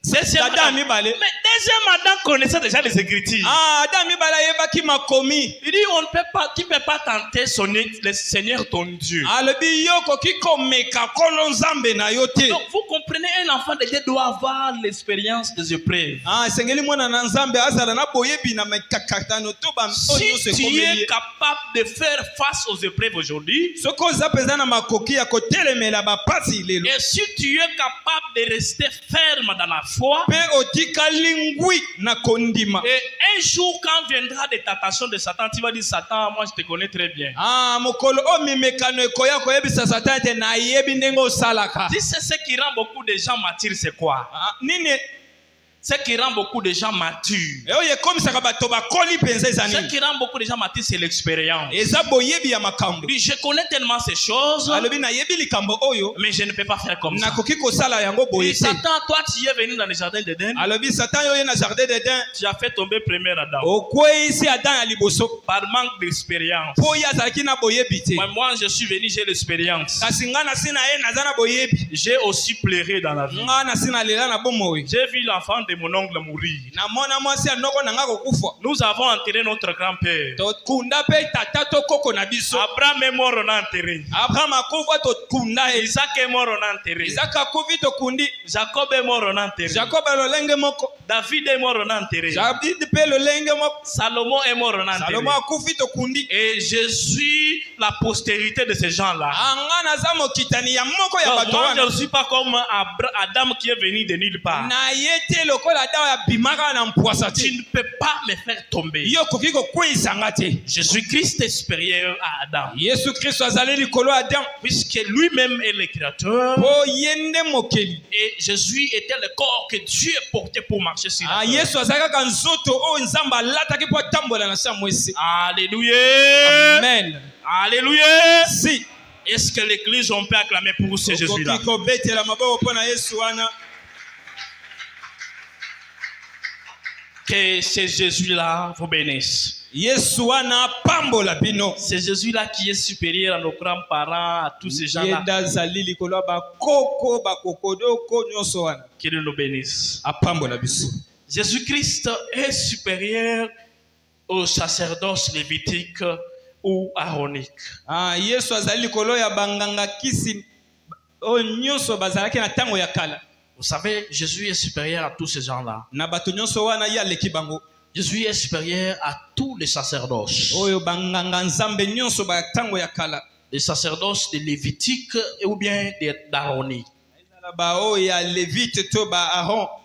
deuxième Adam, mais deuxième Adam connaissait déjà les Écritures. Adam mibala yebaki makomi. Il dit on ne peut pas, tu ne peux pas tenter le Seigneur ton Dieu. Alobi yo koki komeka kono nzambe na yo te. Donc vous comprenez, un enfant de Dieu doit avoir l'expérience des épreuves. Sengeli mwana na nzambe azala na boyebi na makakatano to ba onyo se Si tu es komeli. capable de faire face aux épreuves aujourd'hui, Soko za peza na makoki ya kotelemela ba pasi lelo. et si tu es capable de rester ferme dans la foi, Pe otikali ngwi na kondima. et un jour quand viendra des tentations de Satan, tu vas dire Satan, moi je te connais très bien. Mokolo o mimekano ekoya koyebisa Satan te na yebi ndenge osalaka. Si c'est ce qui rend beaucoup de gens matures, c'est quoi? Nini Ce qui rend beaucoup de gens matures. oye komisaka bato bakoli penza Ce ezani. qui rend beaucoup de gens matures, c'est l'expérience. Eza boyebi ya makambo. Je connais tellement ces choses, Alobi na yebi likambo oyo mais je ne peux pas faire comme ça. nakoki kosala yango Et boye te. Satan, toi tu es venu dans le jardin d'Éden, Alobi Satan yo ye na jardin d'Eden. tu as fait tomber premier Adam Okweyisi Adam ya liboso. par manque d'expérience. Po ye azalaki na boyebi te. Moi, je suis venu, j'ai l'expérience. Kasi nga na si na ye naza na boyebi. J'ai aussi pleuré dans la vie. Nga na si na lela na bomoi. J'ai vu l'enfant de mon oncle mourir. Namona mwasi ya noko na nga kokufa. Nous avons enterré notre grand-père. Tokunda pe tata to koko na biso. Abraham est mort, on a enterré. Abraham akufa tokunda ye. Isaac est mort, on a enterré. Isaac akufi tokundi. Jacob est mort, on a enterré. Jacob lolenge moko. David est mort, on a enterré. David pe lolenge moko. Salomon est mort, on a enterré. Salomon akufi tokundi. Et je suis la postérité de ces gens-là. Anga naza mokitani ya moko ya Donc, bato moi, wana. je ne suis pas comme Adam qui est venu de nulle part. Na yete lokola dawa ya bimaka na mpwasa Tu te. ne peux pas me faire tomber. Yo koki kokweyisa nga te. Jésus-Christ est supérieur à Adam. Yesu Kristo azali likolo ya Adam. Puisque lui-même est le créateur. Po yende mokeli. Et Jésus était le corps que Dieu portait pour marcher sur la terre. Yesu azali kaka nzoto oyo nzambe alataki po atambola na sa mwese. Alléluia. Amen. Alléluia. Si. Est-ce que l'église, on peut acclamer pour ce Jésus-là? Koki kobetela maboko mpo na Yesu wana. Que ce Jésus-là vous bénisse. Yesu wana pambola bino. C'est Jésus-là qui est supérieur à nos grands-parents, à tous ces gens-là. Yenda azali likolo ya bakoko bakokodoko nyonso wana. Qu'il nous bénisse. Apambola biso. Jésus-Christ est supérieur au sacerdoce lévitique ou aaronique. Yesu azali likolo ya banganga kisi oyo nyonso bazalaki na tango ya kala. Vous savez, Jésus est supérieur à tous ces gens-là. Na bato nyonso wana ya leki bango. Jésus est supérieur à tous les sacerdoces. Oyo banganga nzambe nyonso ba tango ya kala. Les sacerdoces de Lévitique ou bien d'Aaronie.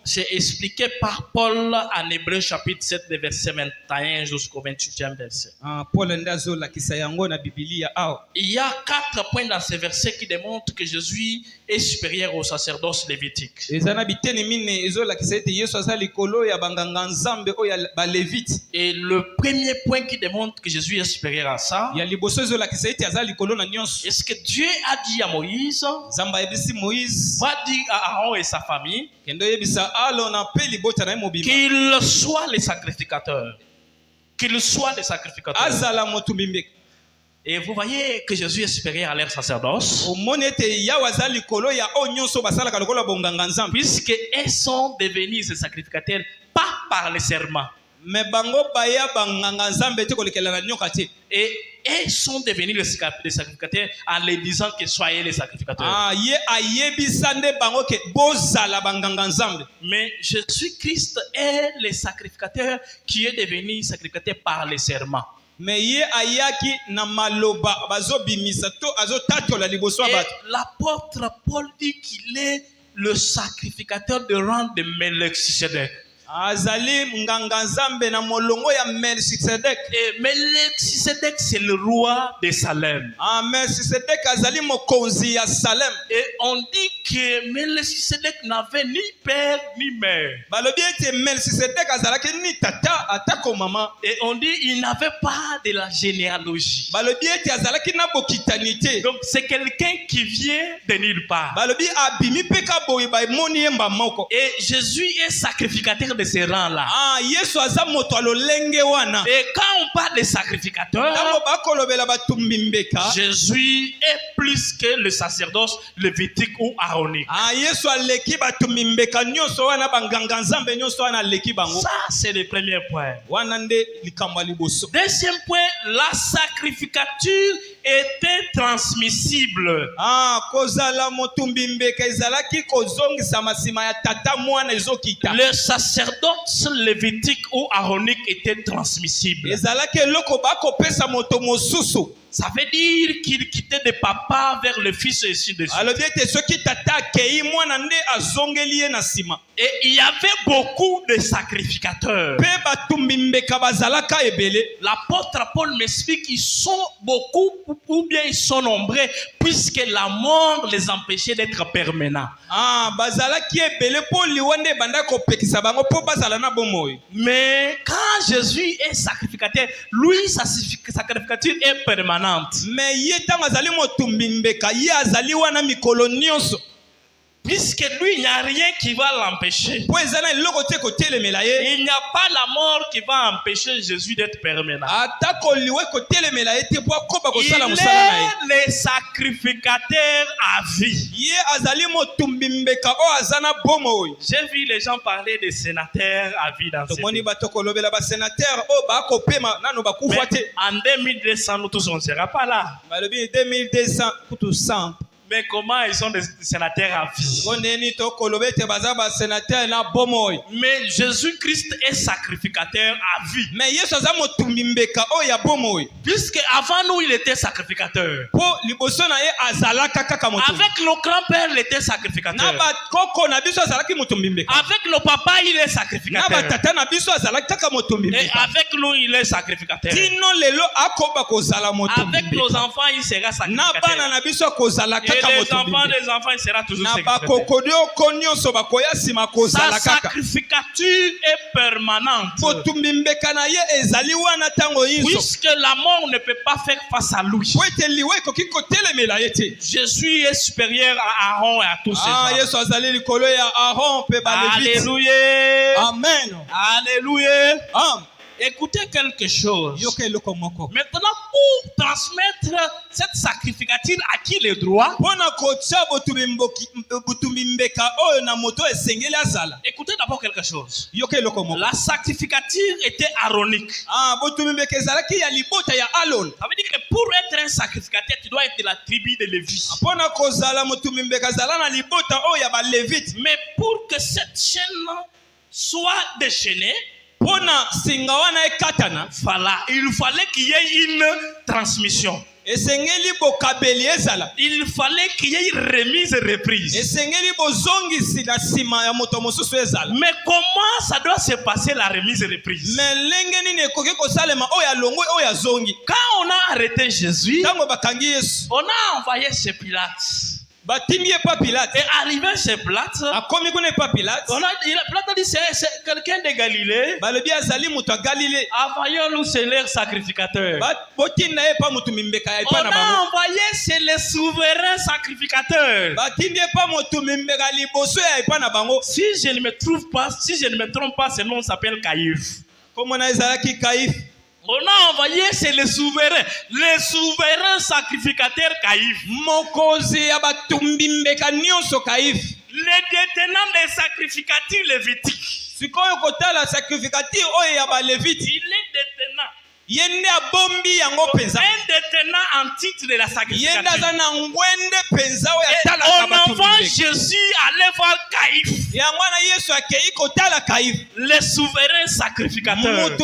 C'est expliqué par Paul en Hébreux chapitre 7, verset 21 jusqu'au 28e verset. Il y a 4 points dans ces versets qui démontrent que Jésus est supérieur au sacerdoce lévitique. Et le premier point qui démontre que Jésus est supérieur à ça, est-ce que Dieu a dit à Moïse, va dire à Aaron et sa famille qu'ils soient les sacrificateurs. Qu'ils soient les sacrificateurs. Et vous voyez que Jésus est supérieur à leur sacerdoce. Puisqu'ils sont devenus ces sacrificateurs pas par les serments. Et ils sont devenus les sacrificateurs en les disant que soyez les sacrificateurs. Mais Jésus-Christ est le sacrificateur qui est devenu sacrificateur par les serments. Et l'apôtre Paul dit qu'il est le sacrificateur de rang de Melchisedec. azali nganga nzambe na molongo ya Melchisedek. Et Melchisedec, c'est le roi de Salem. Melchisedek azali mokonzi ya Salem. Et on dit que Melchisedec n'avait ni père ni mère. Balobi ete Melchisedek azalaki ni tata atako mama. Et on dit il n'avait pas de la généalogie. Balobi ete azalaki na bokitanité. Donc c'est quelqu'un qui vient de nulle part. Balobi abimi peka boye ba moni yemba moko. Et Jésus est sacrificateur de ces rangs-là. Yesu aza moto alolenge wana. Et quand on parle de sacrificateur, tango bakolobela batumbimbeka, Jésus est plus que le sacerdoce lévitique ou aaronique. Yesu aleki batumbimbeka nyonso wana banganga nzambe nyonso wana aleki bango. Ça c'est le premier point. Wana nde likambo liboso. Deuxième point, la sacrificature était transmissible. Kozala motumbimbeka ezalaki kozongisa masima ya tata mwana ezokita. Le sacerdoce lévitique ou aaronique était transmissible. Ezalaki eloko bakopesa moto mosusu. Ça veut dire qu'il quittait de papa vers le fils et ainsi de suite. Et il y avait beaucoup de sacrificateurs. L'apôtre Paul m'explique qu'ils sont beaucoup ou bien ils sont nombreux puisque la mort les empêchait d'être permanents. Mais quand Jésus est sacrificateur, lui sa sacrificature est permanente. Mais puisque lui, il n'y a rien qui va l'empêcher. Il n'y a pas la mort qui va empêcher Jésus d'être permanent. Il est le sacrificateur à vie. J'ai vu les gens parler de sénateurs à vie dans ce pays. Mais en 2200, nous tous, on ne sera pas là. Mais comment ils sont des sénateurs à vie? Mais Jésus-Christ est sacrificateur à vie. Puisque avant nous, il était sacrificateur. Avec nos grands-pères, il était sacrificateur. Avec nos papas, il est sacrificateur. Et avec nous, il est sacrificateur. Avec nos enfants, il sera sacrificateur. Et les enfants des enfants, il sera toujours sacrificateur. Sa sacrificature est permanente. Puisque la mort ne peut pas faire face à lui. Jésus est supérieur à Aaron et à tous ces gens. Alléluia. Amen. Alléluia. Écoutez quelque chose. Maintenant, pour transmettre cette sacrificature, à qui le droit? Écoutez d'abord quelque chose. La sacrificature était aaronique. Ça veut dire que pour être un sacrificateur, tu dois être de la tribu de Lévi. Mais pour que cette chaîne soit déchaînée, il fallait qu'il y ait une transmission. Il fallait qu'il y ait une remise et reprise. Mais comment ça doit se passer la remise et reprise? Quand on a arrêté Jésus, on a envoyé chez Pilate. Et arrivé chez Pilate, Pilate a dit c'est quelqu'un de Galilée. Envoyons-nous chez leur sacrificateur. On a envoyé chez les souverains sacrificateurs. Si je ne me trompe pas, ce nom s'appelle Caïphe. On a envoyé chez les souverains sacrificateurs Caïphe. Les détenants des sacrificatures lévitiques. Il est détenant. Un détenant en titre de la sacrificature. Et on envoie Jésus aller voir Caïphe, les souverains sacrificateurs. Et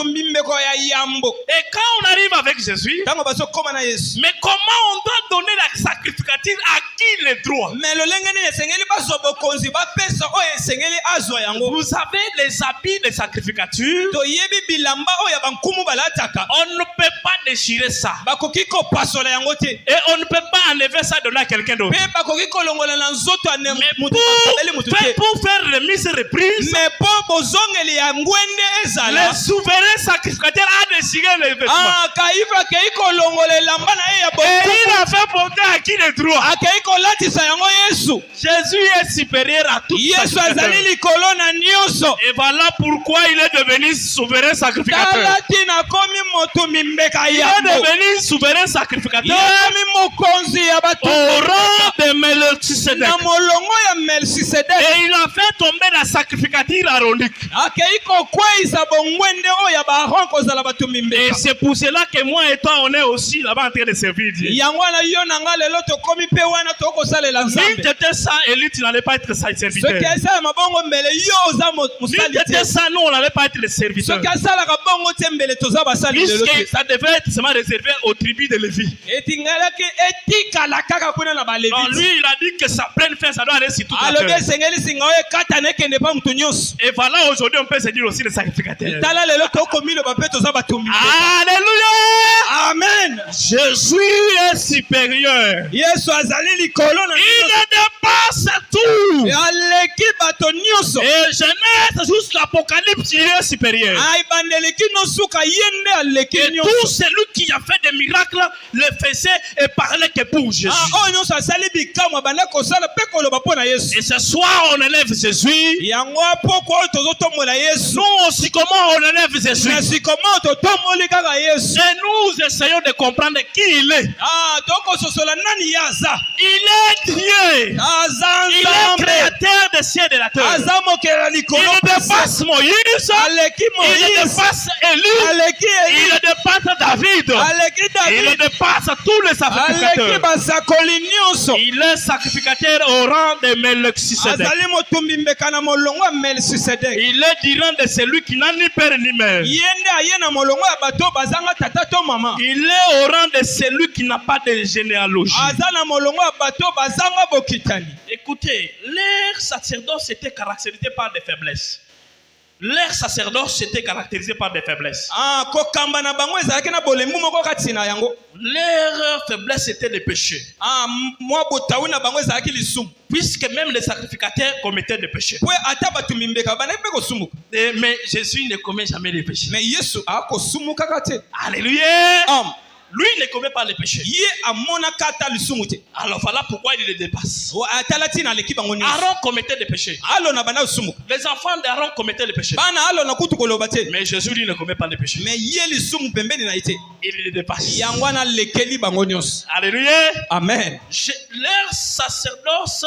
quand on arrive avec Jésus, mais comment on doit donner la sacrificature à qui qui les droits? mais lolenge nini esengeli bazwa bokonzi bapesa oyo esengeli azwa yango. Vous avez les habits de sacrificature. toyebi bilamba oyo bankumu balataka. On ne peut pas déchirer ça. bakoki kopasola yango te. Et on ne peut pas enlever ça donner à quelqu'un d'autre. mpe bakoki kolongola na nzoto ya Mais mutu basabeli mutu te. pour faire remise et reprise, mais po bozongeli ya ngwende ezala. le souverain sacrificateur a déchiré les vêtements. kaifa akei kolongola elamba na ye ya Et il bokumu. a fait porter à qui les droits? akei kolatisa yango yesu. Jésus est supérieur à tout yesu sacrificateur. azali likolo na nyonso. Et voilà pourquoi il est devenu souverain sacrificateur. tala tina akomi moto mimbeka Il est yango. devenu souverain sacrificateur akomi mokonzi ya au bato rang de Melchisedec. na molongo ya melchisedek. Et il a fait tomber la sacrificature aronique. akei kokweyisa bongwende oyo ya baaron kozala bato Et mimbeka. c'est pour cela que moi et toi, on est aussi là-bas en train de servir Dieu. yango wana yo na nga lelo tokomi mpe wana tokosalela Si nzambe. tu étais ça, Élie, tu n'allais pas être sa serviteur. soki asalama bongo mbele yo oza Si mosali tu étais te. ça, nous, on n'allait pas être les serviteurs. soki asalaka bongo te mbele toza basali lelo Puisque te. ça devait être seulement réservé aux tribus de Lévi. etingalaki etikala kaka kuna na Donc balevi. lui, il a dit que sa pleine fin, ça doit aller sur toute la alobi terre. esengeli singa oyo ekatana ekende pa mutu nyonso. Et voilà, aujourd'hui, on peut se dire aussi les sacrificateurs. tala lelo tokomi loba mpe toza bato mimbeka. Alléluia! amen. Jésus est supérieur. yesu azali likolo na Il nyonso. dépasse tout. aleki bato nyonso. Et Genèse jusqu'à l'Apocalypse, il est supérieur. ebandeli kino suka ye nde aleki Et nyonso. tout celui qui a fait des miracles le faisait et parlait que pour Jésus. oyo nyonso asali bikamwa banda kosala mpe koloba mpo na yesu. Et ce soir, on élève Jésus. yango apoko oyo tozotombola yesu. Nous aussi, comment on élève Jésus? na sikomo totomboli kaka yesu. Et nous essayons de comprendre qui il est. tokososola nani ye aza. Il est Dieu. aza Il est nzambe. créateur des cieux et de la terre. aza mokela likolo Il dépasse Moïse. aleki Il moïse. dépasse Élie. aleki Il eli. dépasse David. aleki Il david. dépasse tous les aleki sacrificateurs. basakoli nyonso. Il est sacrificateur au rang de Melchisedec. azali motumbi mbeka na molongo ya melchisedek. Il est du rang de celui qui n'a ni père ni mère. ye nde aye na molongo ya bato bazanga tata to mama. Il est au rang de celui qui n'a pas de généalogie. aza na molongo ya bato bazanga bokitani. Écoutez, leur sacerdoce était caractérisé par des faiblesses. Leur sacerdoce était caractérisé par des faiblesses. kokamba na bango ezalaki na bolembu moko kati na yango. Leur faiblesse était le péché. mwa botawi na bango ezalaki lisumu. Puisque même les sacrificateurs commettaient des péchés. po ata bato mimbeka bandaki mpe kosumuka. Mais Jésus ne commet jamais de péchés. me yesu akosumukaka te. Alléluia. Lui ne commet pas les péchés. ye amonaka ata lisumu te. Alors voilà pourquoi il le dépasse. atala ntina aleki bango nyonso. Aaron commettait des péchés. alona banda kosumuka. Les enfants d'Aaron commettaient les péchés. bana alona kutu koloba te. Mais Jésus lui ne commet pas les péchés. me ye lisumu pembeni na ye te. Il le dépasse. yango wana alekeli bango nyonso. Alléluia. amen. Leur sacerdoce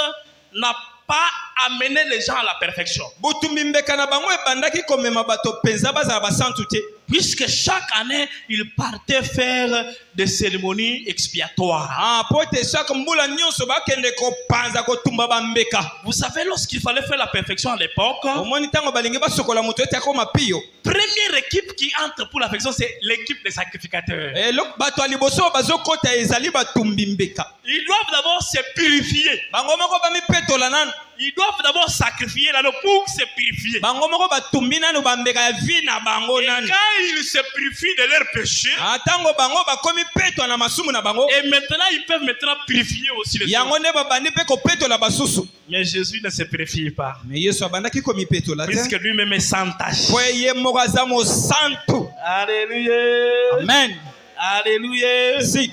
n'a pas amené les gens à la perfection. botumbi mbeka na bango ebandaki komema bato penza bazala basantu te. Puisque chaque année, ils partaient faire des cérémonies expiatoires. po ete chaque mbula nyonso bakende kopanza kotumba bambeka. Vous savez, lorsqu'il fallait faire la perfection à l'époque, omoni ntango balingi basokola moto ete akoma pio. première équipe qui entre pour la perfection, c'est l'équipe des sacrificateurs. bato ya liboso bazokota ezali batumbi mbeka. Ils doivent d'abord se purifier. bango moko bamipetola nanu. Ils doivent d'abord sacrifier là pour se purifier. bango moko batumbi nanu bambeka ya vi na bango Et nanu. quand ils se purifient de leurs péchés, ntango bango bakomi petwa na masumu na bango. et maintenant ils peuvent maintenant purifier aussi les yango autres. nde babandi mpe kopetola basusu. Mais Jésus ne se purifie pas. me yesu abandaki komipetola Puisque te. lui-même est sans tache. po ye moko aza mosantu. Alléluia. amen. Alléluia. si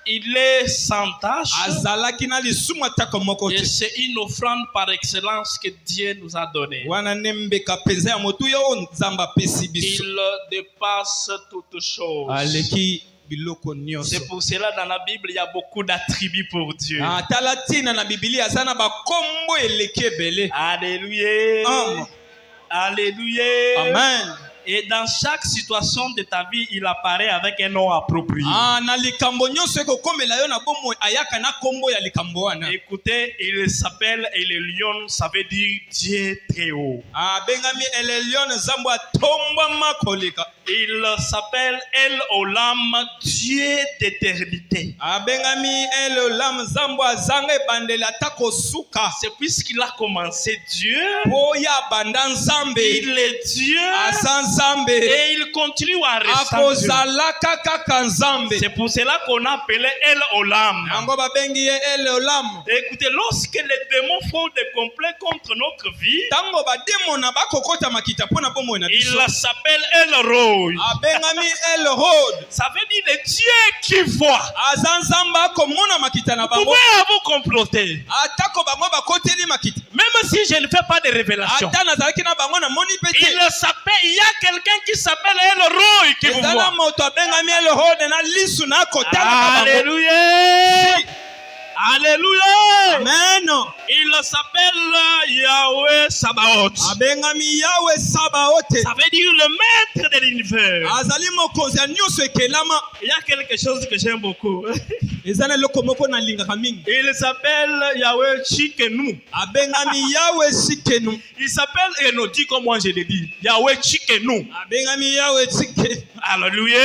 Il est sans tache. azalaki na lisumu atako moko Et te. c'est une offrande par excellence que Dieu nous a donnée. wana nde mbeka mpenza ya motuya oyo nzambe apesi biso. Il dépasse toutes choses. aleki biloko nyonso. C'est pour cela dans la Bible, il y a beaucoup d'attributs pour Dieu. tala ntina na biblia aza na bakombo eleki ebele. Alléluia. Amen. Alléluia. amen. Et dans chaque situation de ta vie, il apparaît avec un nom approprié. na likambo nyonso ekokomela yo na bomoi ayaka na kombo ya likambo wana. Écoutez, il s'appelle Elion, ça veut dire Dieu très haut. abengami elelion nzambo atombwama koleka. Il s'appelle El Olam, Dieu d'éternité. Abengami El Olam Nzambe azanga ebandela tako suka. C'est puisqu'il a commencé Dieu, Boya banda Nzambe. il est Dieu Asa Nzambe. et il continue à rester Dieu. Akozalaka kaka Nzambe. C'est pour cela qu'on appelait El Olam. Yango babengi ye El Olam. Écoutez, lorsque les démons font des complets contre notre vie, Tango bademo na bakokota makita pona bomo na il biso. s'appelle El Roi. Abengami El Rod. Ça veut dire le Dieu qui voit. Aza Nzambe akomona makita na Vous bango. pouvez vous comploter. Atako bango bakoteli makita. Même si je ne fais pas de révélation. Ata nazalaki na bango na moni pete. Il y a quelqu'un qui s'appelle El Roi qui vous Ezala voit. moto abengami El Rod na lisu na kotala na bango. Alléluia. Alléluia. Amen. Il s'appelle Yahweh Sabaoth. Abengami Yahweh Sabaoth. Ça veut dire le maître de l'univers. Azali mokonzi ya nyonso ekelama. Il y a quelque chose que j'aime beaucoup. Ezana eloko moko na lingaka mingi. Il s'appelle Yahweh Chikenu. Abengami Yahweh Sikenu. Il s'appelle Enodi comme moi je l'ai dit. Yahweh Chikenu. Abengami Yahweh Sikenu. Alléluia.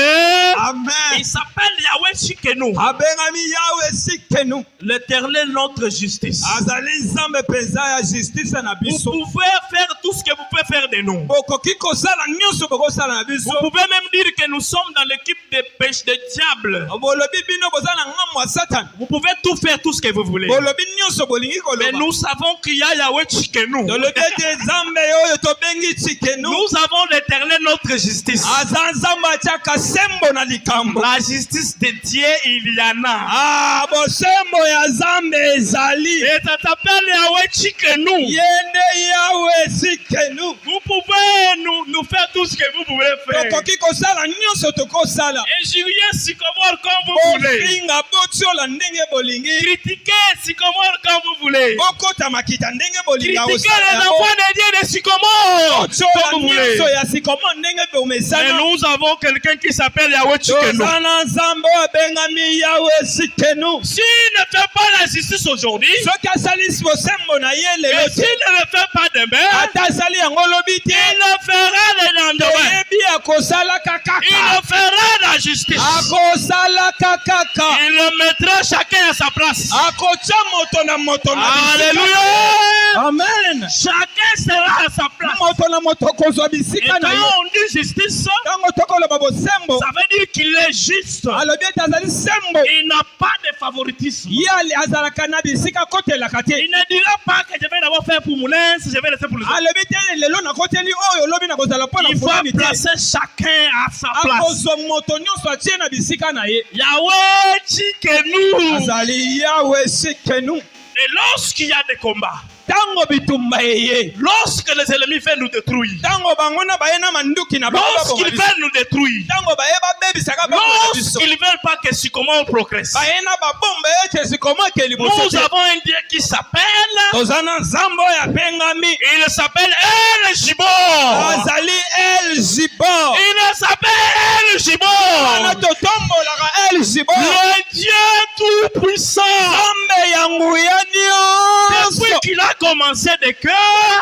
Amen. Il s'appelle Yahweh Chikenu. Abengami Yahweh Sikenu. L'éternel notre justice. Azali Nzambe penza ya justice na Vous biso. pouvez faire tout ce que vous pouvez faire de nous. Bokoki kosala nyonso bokosala na biso. Vous pouvez même dire que nous sommes dans l'équipe des pêches de diable. Bolobi bino bozala ngambo ya Satan. Vous pouvez tout faire, tout ce que vous voulez. Bolobi nyonso bolingi Mais koloba. nous savons qu'il y a Yahweh Chikenu. Tolobi ete Nzambe oyo tobengi Tsikenu. Nous avons l'éternel notre justice. Aza Nzambe atiaka sembo na likambo. La justice de Dieu, il y en a. Ah, bosembo ya Nzambe ezali. Et ça s'appelle Yahweh Chikenu. Yende Yahweh Sikenu. Vous pouvez nous faire tout ce que vous voulez faire. Tokoki kosala nyonso tokosala. Injurier Sycomore comme vous voulez. Bofinga botiola ndenge bolingi. Critiquer Sycomore comme vous voulez. Bokota makita ndenge bolinga Critiquer osala les yango. enfants de Dieu de Sycomore Botiola comme vous voulez. nyonso ya sikomo ndenge Mais bomesana. nous avons quelqu'un qui s'appelle Yahweh Chikenu. Tozana Nzambe abengami Yahweh Sikenu. S'il ne fait pas la justice aujourd'hui, Soki asalisi bosembo na ye lelo et s'il te. ne le fait pas demain, Ata asali yango lobi te. il le fera le lendemain. Toyebi akosalaka Il kaka. le fera la justice. Akosalaka kaka. Il le mettra chacun à sa place. Akotia moto na moto na bisika. Alléluia. Amen. Chacun sera à sa place. Moto na moto kozwa Et bisika na quand ye. on dit justice, Tango tokoloba bosembo. ça veut dire qu'il est juste. Alobi ete azali sembo. Il n'a pas de favoritisme. Ye azalaka na bisika kotelaka te. Il ne dira pas que je vais d'abord faire pour Moulin, si je vais laisser pour les autres. Alobi te lelo nakoteli oyo olobi nakozala mpo na Il va fulani te. placer chacun à sa place. Akozwa moto nyonso atie na bisika na ye. Yahweh Chikenu. Azali Yahweh Sikenu. Et lorsqu'il y a des combats, Tango bitumba eye. lorsque les ennemis viennent nous détruire, Tango bango na baye na manduki na bango lorsqu'ils babonga biso. veulent nous détruire, Tango baye babebisaka bango na biso. lorsqu'ils veulent pas que Sycomore progresse, Baye na babomba ete sikoma ke liboso nous te. avons un Dieu qui s'appelle, Tozana Nzambe oyo apengami. il s'appelle El Gibor. Azali El Gibor. Il s'appelle El Wana Gibor. totombolaka El Gibor. Le Dieu tout-puissant. Nzambe ya nguya nyonso. Depuis qu'il a commencé des cœurs,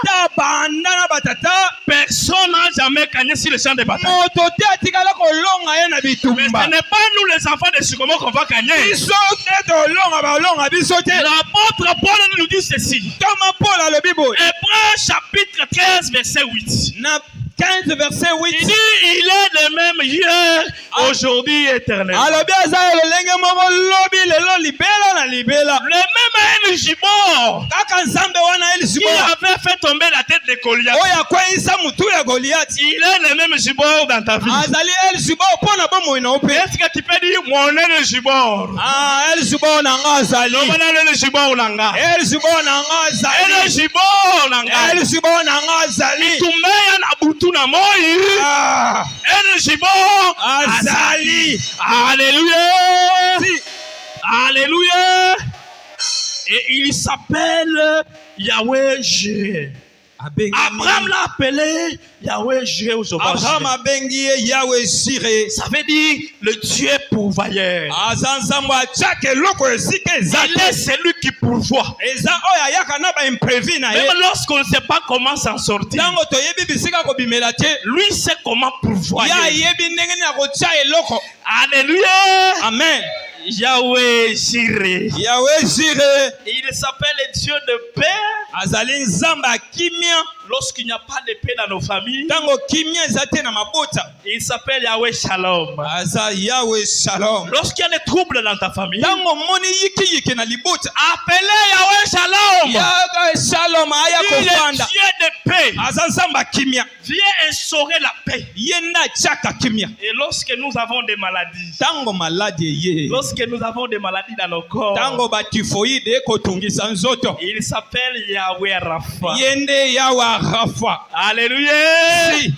Ta banda na batata. personne n'a jamais gagné sur le champ de bataille. Moto te atikala kolonga ye na Mais bitumba. ce n'est pas nous les enfants de Sycomore qu'on va gagner. Biso te tolonga balonga biso te. L'apôtre Paul nous dit ceci. Toma Paul alobi boye. Hébreux chapitre 13 verset 8. Na 15 verset Il 8. dit il est le même hier, aujourd'hui, éternel. Alobi aza elenge moko lobi lelo libela na libela. Le même El Gibor Kaka Nzambe wana El qui Gibor. avait fait tomber la tête de Goliath. Oyo akweyisa mutu ya Goliath. Il est le même Gibor dans ta vie. Azali El Gibor mpo na bomoi na ope. Est-ce que tu peux dire mon El Gibor? Ah, El Gibor na nga azali. Non, El Gibor nanga. El Gibor na nga El azali. Gibor nanga. El Gibor na nga azali. Tumbeya na butu na moi. Ah, El Gibor azali. Alléluia. Si. Alléluia. Et il s'appelle Yahweh Jireh. Abraham l'a appelé Yahweh Jireh ou Jéhovah Abraham Jireh. abengi ye Yahweh Jireh. Ça veut dire le Dieu pourvoyeur. Azanzambo achaka eloko esika eza Il est te. celui qui pourvoit. Eza oyo ayaka na ba imprévu na ye. Même lorsqu'on ne sait pas comment s'en sortir, Ntango toyebi bisika kobimela te. lui sait comment pourvoir. Ya yebi ndenge na kotia eloko. Alléluia. Amen. Yahweh Jireh. Yahweh Jireh. Il s'appelle le Dieu de paix. Azali nzamba kimia. Lorsqu'il n'y a pas de paix dans nos familles, Tango kimia eza te na mabota. il s'appelle Yahweh Shalom. Aza Yahweh Shalom. Lorsqu'il y a des troubles dans ta famille, Tango moni yiki na libota. appelez Yahweh Shalom. Yahweh Shalom aya Il est kofanda. Dieu de paix. Aza nzamba kimia. Viens instaurer la paix. Yenda chaka kimia. Et lorsque nous avons des maladies, Tango maladi ye. lorsque nous avons des maladies dans nos corps, Tango ba typhoïde ekotungisa nzoto. il s'appelle Yahweh Rapha. Yende Yahweh Rafa. Alléluia. Si.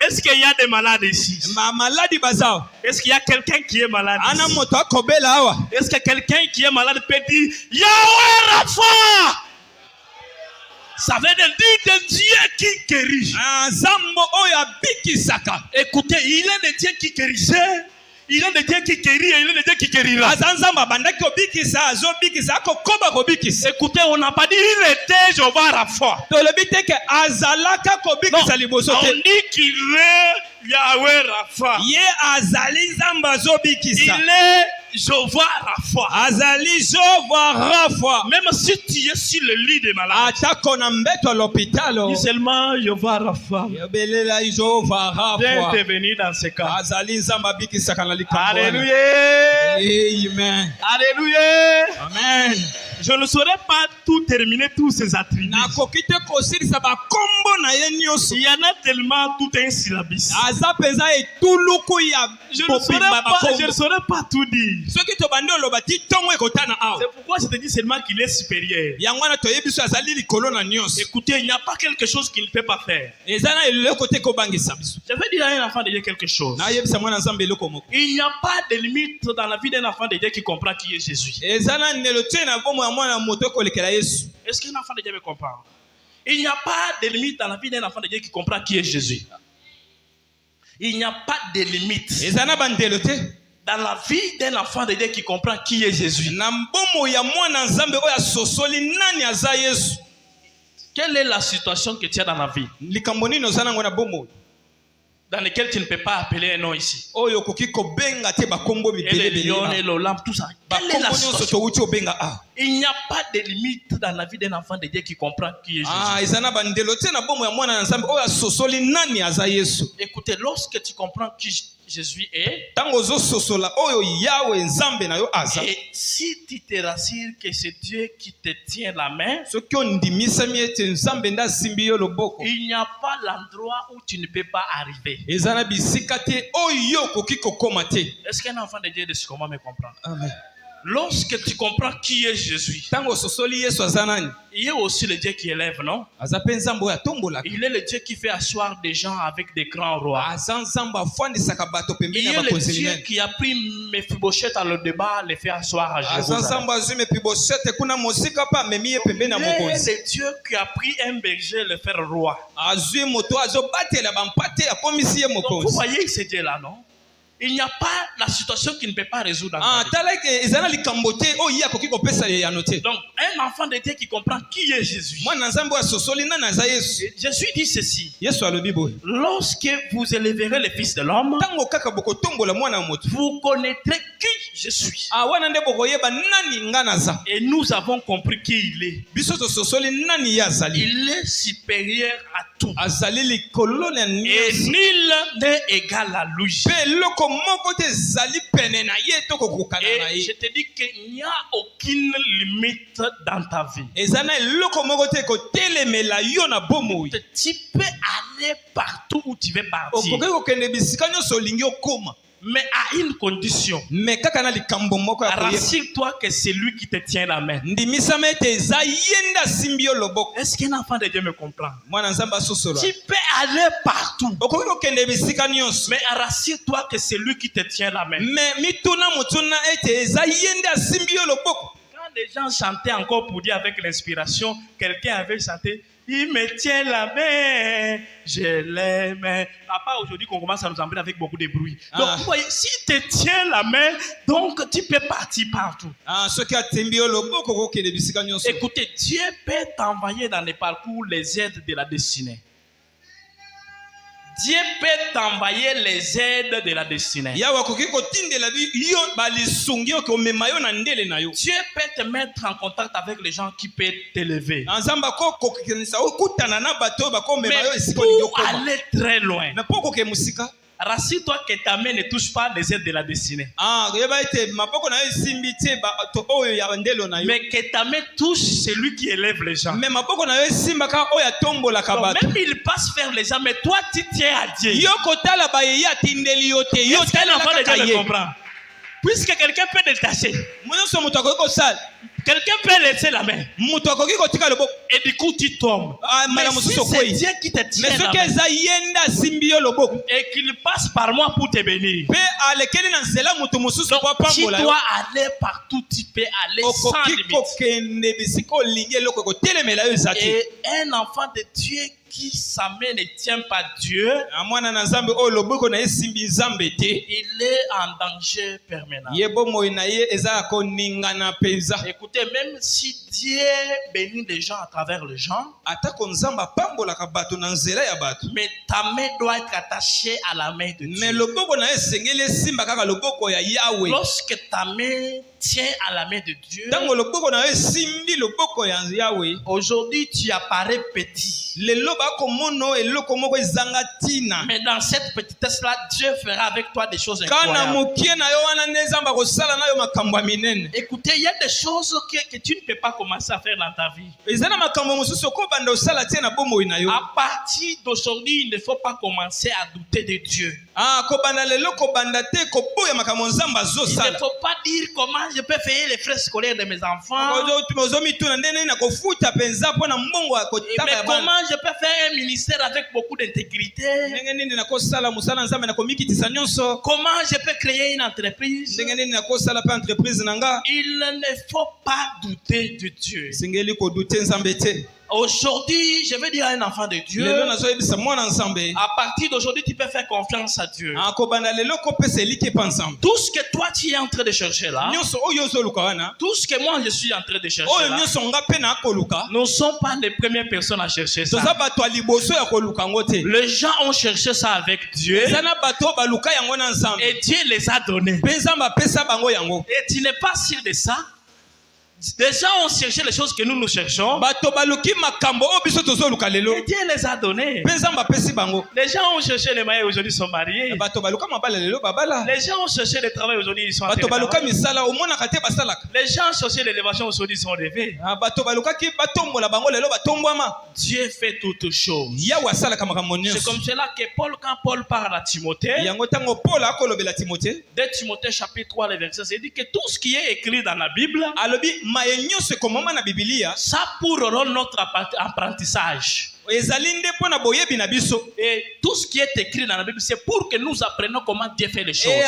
Est-ce qu'il y a des malades ici? Ma maladi bazao. Est-ce qu'il y a quelqu'un qui est malade Ana ici? moto akobela awa. Est-ce que quelqu'un qui est malade peut dire Yahweh Rapha? Ça veut dire de Dieu qui guérit. Nzambo oyo abikisaka. Écoutez, il est le Dieu qui guérissait, il est le Dieu qui guérit et il est le Dieu qui guérira. Aza nzamba bandaki kobikisa azobikisa akokoba kobikisa. Écoutez, on n'a pas dit il était Jéhovah Rapha. Tolobi te ke azalaka kobikisa liboso On te. dit qu'il est Yahweh Rapha. Ye azali nzamba azobikisa. Il est Jéhovah Rapha. Azali Jehova Rafa. Même si tu es sur le lit des malades, Atako na mbeto à l'hôpital. dis seulement Jéhovah Rapha. Yobelela Jehova Viens Rafa. intervenir dans ce cas. Azali nzamba abikisaka na likambo. Alléluia. Amen. Alléluia. Amen. Je ne saurais pas tout terminer tous ces attributs. Nakoki te kosilisa bakombo na ye nyonso. Il y en a tellement tout un syllabus. Aza penza etuluku ya Je ne saurais pas tout dire. soki tobandi oloba ti ntongo ekotana awa. C'est pourquoi je te dis seulement qu'il est supérieur. Yango wana toyebi so azali likolo na nyonso. Écoutez, il n'y a pas quelque chose qu'il ne peut pas faire. Eza na eloko te kobangisa biso. Je vais dire à un enfant de Dieu quelque chose. Nayebisa mwana nzambe eloko moko. Il n'y a pas de limite dans la vie d'un enfant de Dieu qui comprend qui est Jésus. Eza na ndelo te na bomo ya mwana moto kolekela Yesu. Est-ce qu'un enfant de Dieu me comprend? Il n'y a pas de limite dans la vie d'un enfant de Dieu qui comprend qui est Jésus. Il n'y a pas de limite Eza na bandelo te. dans la vie d'un enfant de Dieu qui comprend qui est Jésus. Na bomo ya mwana nzambe oyo asosoli nani aza Yesu. Quelle est la situation que tu as dans la vie Likambo nini oza nango na bomo dans laquelle tu ne peux pas appeler un nom ici? oyo koki kobenga te bakombo Et bibele les lions et bele. le lampe, tout ça. Quelle est la Bakombo nyonso situation? towuti obenga a. Il n'y a pas de limite dans la vie d'un enfant de Dieu qui comprend qui est Jésus. Ah, eza na bandelo te na bomo ya mwana nzambe oyo asosoli nani aza Yesu. Écoutez, lorsque tu comprends qui Jésus est, Tango ozososola oyo Yahweh nzambe na yo aza. et si tu te rassures que c'est Dieu qui te tient la main, Soki ondimisami ete nzambe nde asimbi yo loboko. il n'y a pas l'endroit où tu ne peux pas arriver. Eza na bisika te oyo okoki kokoma te. Est-ce qu'un enfant de Dieu de ce comment me comprendre? Amen. Lorsque tu comprends qui est Jésus, Tango ososoli Yesu aza nani? il est aussi le Dieu qui élève, non? Aza mpe nzambe oyo atombolaka. Il est le Dieu qui fait asseoir des gens avec des grands rois. Aza nzambe afandisaka bato Il pembeni est ya le bakonzi Dieu minene. qui a pris Mephibosheth à le débat, les fait asseoir à Aza Jérusalem. nzambe azwi Mefiboshete kuna mosika mpe amemi ye pembeni ya Il est mokonzi. le Dieu qui a pris un berger, le faire roi. Azwi moto azobatela bampate akomisi ye Donc vous mokonzi. voyez ce Dieu-là, non? Il n'y a pas la situation qui ne peut pas résoudre. Ah, tala ke eza na likambo te oyo ye akoki kopesa ye yano te. Donc, un enfant de Dieu qui comprend qui est Jésus. Mwana nzambe oyo asosoli nani aza Yesu. Jésus dit ceci. Yesu alobi boye. Lorsque vous élèverez le Fils de l'homme, Tango kaka bokotombola mwana ya moto. vous connaîtrez qui je suis. Ah, wana nde bokoyeba nani nga naza. Et nous avons compris qui il est. Biso tososoli nani ye azali. Il est supérieur à tout. Azali likolo na Et nyonso. nul n'est égal à lui. Pe eloko moko te ezali pene na ye to kokokana na Et je ye. te dis qu'il n'y a aucune limite dans ta vie. Eza na eloko moko te kotelemela yo na bomoi. Tu peux aller partout où tu veux partir. Okoki kokende bisika nyonso olingi okoma. Mais à une condition. Me kaka na likambo moko ya koyeba. Rassure-toi que c'est lui qui te tient la main. Ndimisama ete eza ye nde asimbi yo loboko. Est-ce qu'un enfant de Dieu me comprend? Mwana nzambe asosola. Tu peux aller partout. Okoki kokende bisika nyonso. Mais rassure-toi que c'est lui qui te tient la main. Me mituna motuna ete eza ye nde asimbi yo loboko. Quand les gens chantaient encore pour dire avec l'inspiration, quelqu'un avait chanté Il me tient la main, je l'aime. Papa, aujourd'hui qu'on commence à nous embêter avec beaucoup de bruit. Donc, vous voyez, s'il te tient la main, donc tu peux partir partout. Écoutez, Dieu peut t'envoyer dans les parcours les aides de la destinée. Dieu peut t'envoyer les aides de la destinée. Dieu peut te mettre en contact avec les gens qui peuvent t'élever. Mais pour aller très loin, rassure-toi que ta main ne touche pas les aides de la destinée. Mais que ta main touche celui qui élève les gens. Donc, même il passe faire les gens, mais toi tu tiens à Dieu. Est-ce qu'un enfant de Dieu le comprend? Puisque quelqu'un peut détacher, quelqu'un peut laisser la main, et du coup tu tombes. Mais si c'est Dieu qui te tient la main, et qu'il passe par moi pour te bénir, donc tu dois aller partout, tu peux aller sans limite. Et un enfant de Dieu qui sa main ne tient pas Dieu, il est en danger permanent. Écoutez, même si Dieu bénit les gens à travers les gens, mais ta main doit être attachée à la main de Dieu. Lorsque ta main tient à la main de Dieu, aujourd'hui tu apparais petit. Mais dans cette petitesse-là, Dieu fera avec toi des choses incroyables. Écoutez, il y a des choses que tu ne peux pas commencer à faire dans ta vie. À partir d'aujourd'hui, il ne faut pas commencer à douter de Dieu. Il ne faut pas dire comment je peux payer les frais scolaires de mes enfants. Mais comment je peux faire un ministère avec beaucoup d'intégrité? Comment je peux créer une entreprise? Il ne faut pas douter de Dieu. Aujourd'hui, je vais dire à un enfant de Dieu, à partir d'aujourd'hui, tu peux faire confiance à Dieu. Tout ce que toi tu es en train de chercher là, tout ce que moi je suis en train de chercher là, nous ne sommes pas les premières personnes à chercher ça. Les gens ont cherché ça avec Dieu, et Dieu les a donnés. Et tu n'es pas sûr de ça? Des gens ont cherché les choses que nous cherchons, et Dieu les a donnés. Les gens ont cherché les mariés, aujourd'hui ils sont mariés. Les gens ont cherché le travail, aujourd'hui ils sont en télétravail. Les gens ont cherché l'élévation, aujourd'hui ils sont élevés. Dieu fait toutes choses. C'est comme cela que Paul, quand Paul parle à Timothée, 2 Timothée chapitre 3, le verset, il dit que tout ce qui est écrit dans la Bible, ça pour rôle notre apprentissage. Et tout ce qui est écrit dans la Bible, c'est pour que nous apprenions comment Dieu fait les choses. Et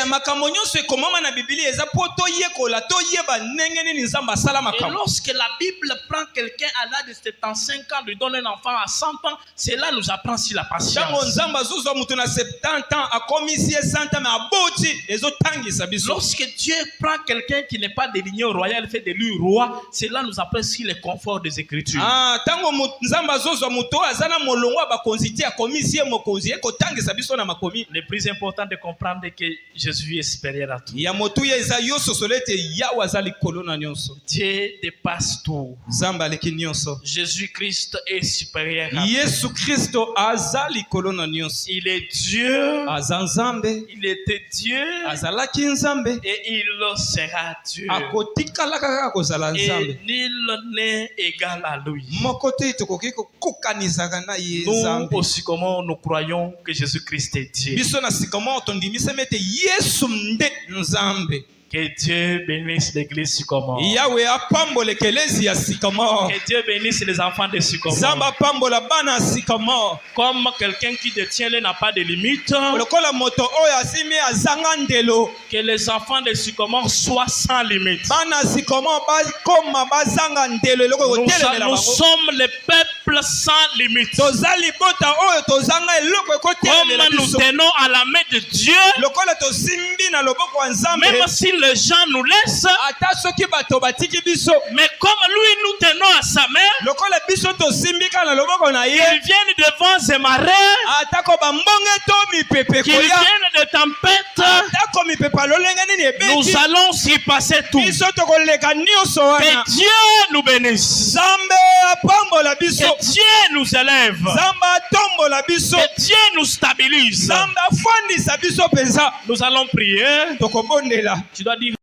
lorsque la Bible prend quelqu'un à l'âge de 75 ans, lui donne un enfant à 100 ans, cela nous apprend sur la patience. Lorsque Dieu prend quelqu'un qui n'est pas de lignée royale, fait de lui roi, cela nous apprend sur le confort des Écritures. Le plus important de comprendre est que Jésus est supérieur à tout. Dieu dépasse tout. Jésus-Christ est supérieur à tout. Il est Dieu. Il était Dieu. Et il sera Dieu. Et nul n'est égal à lui. Nous aussi, comment nous croyons que Jésus-Christ est Dieu. Que Dieu bénisse l'église Sycomore. Yahweh apambola ekelezi ya Sycomore. Que Dieu bénisse les enfants de Sycomore. Zamba apambola bana Sycomore. Comme quelqu'un qui détient n'a pas de limite. Lokola moto oyo asimi azanga ndelo. Que les enfants de Sycomore soient sans limite. Bana Sycomore bakoma bazanga ndelo eloko kotelemela bango. Nous sommes le peuple sans limite. Tozali bota oyo tozanga eloko ekotelemela biso. Comme nous tenons à la main de Dieu. Lokola tosimbi na loboko ya Nzambe. Même si les gens nous laissent, mais comme lui nous tenons à sa main, ils viennent de vents et marées, qu'ils viennent de tempêtes, nous allons s'y passer tout. Que Dieu nous bénisse, que Dieu nous élève, que Dieu nous stabilise. Nous allons prier. Tu dois dire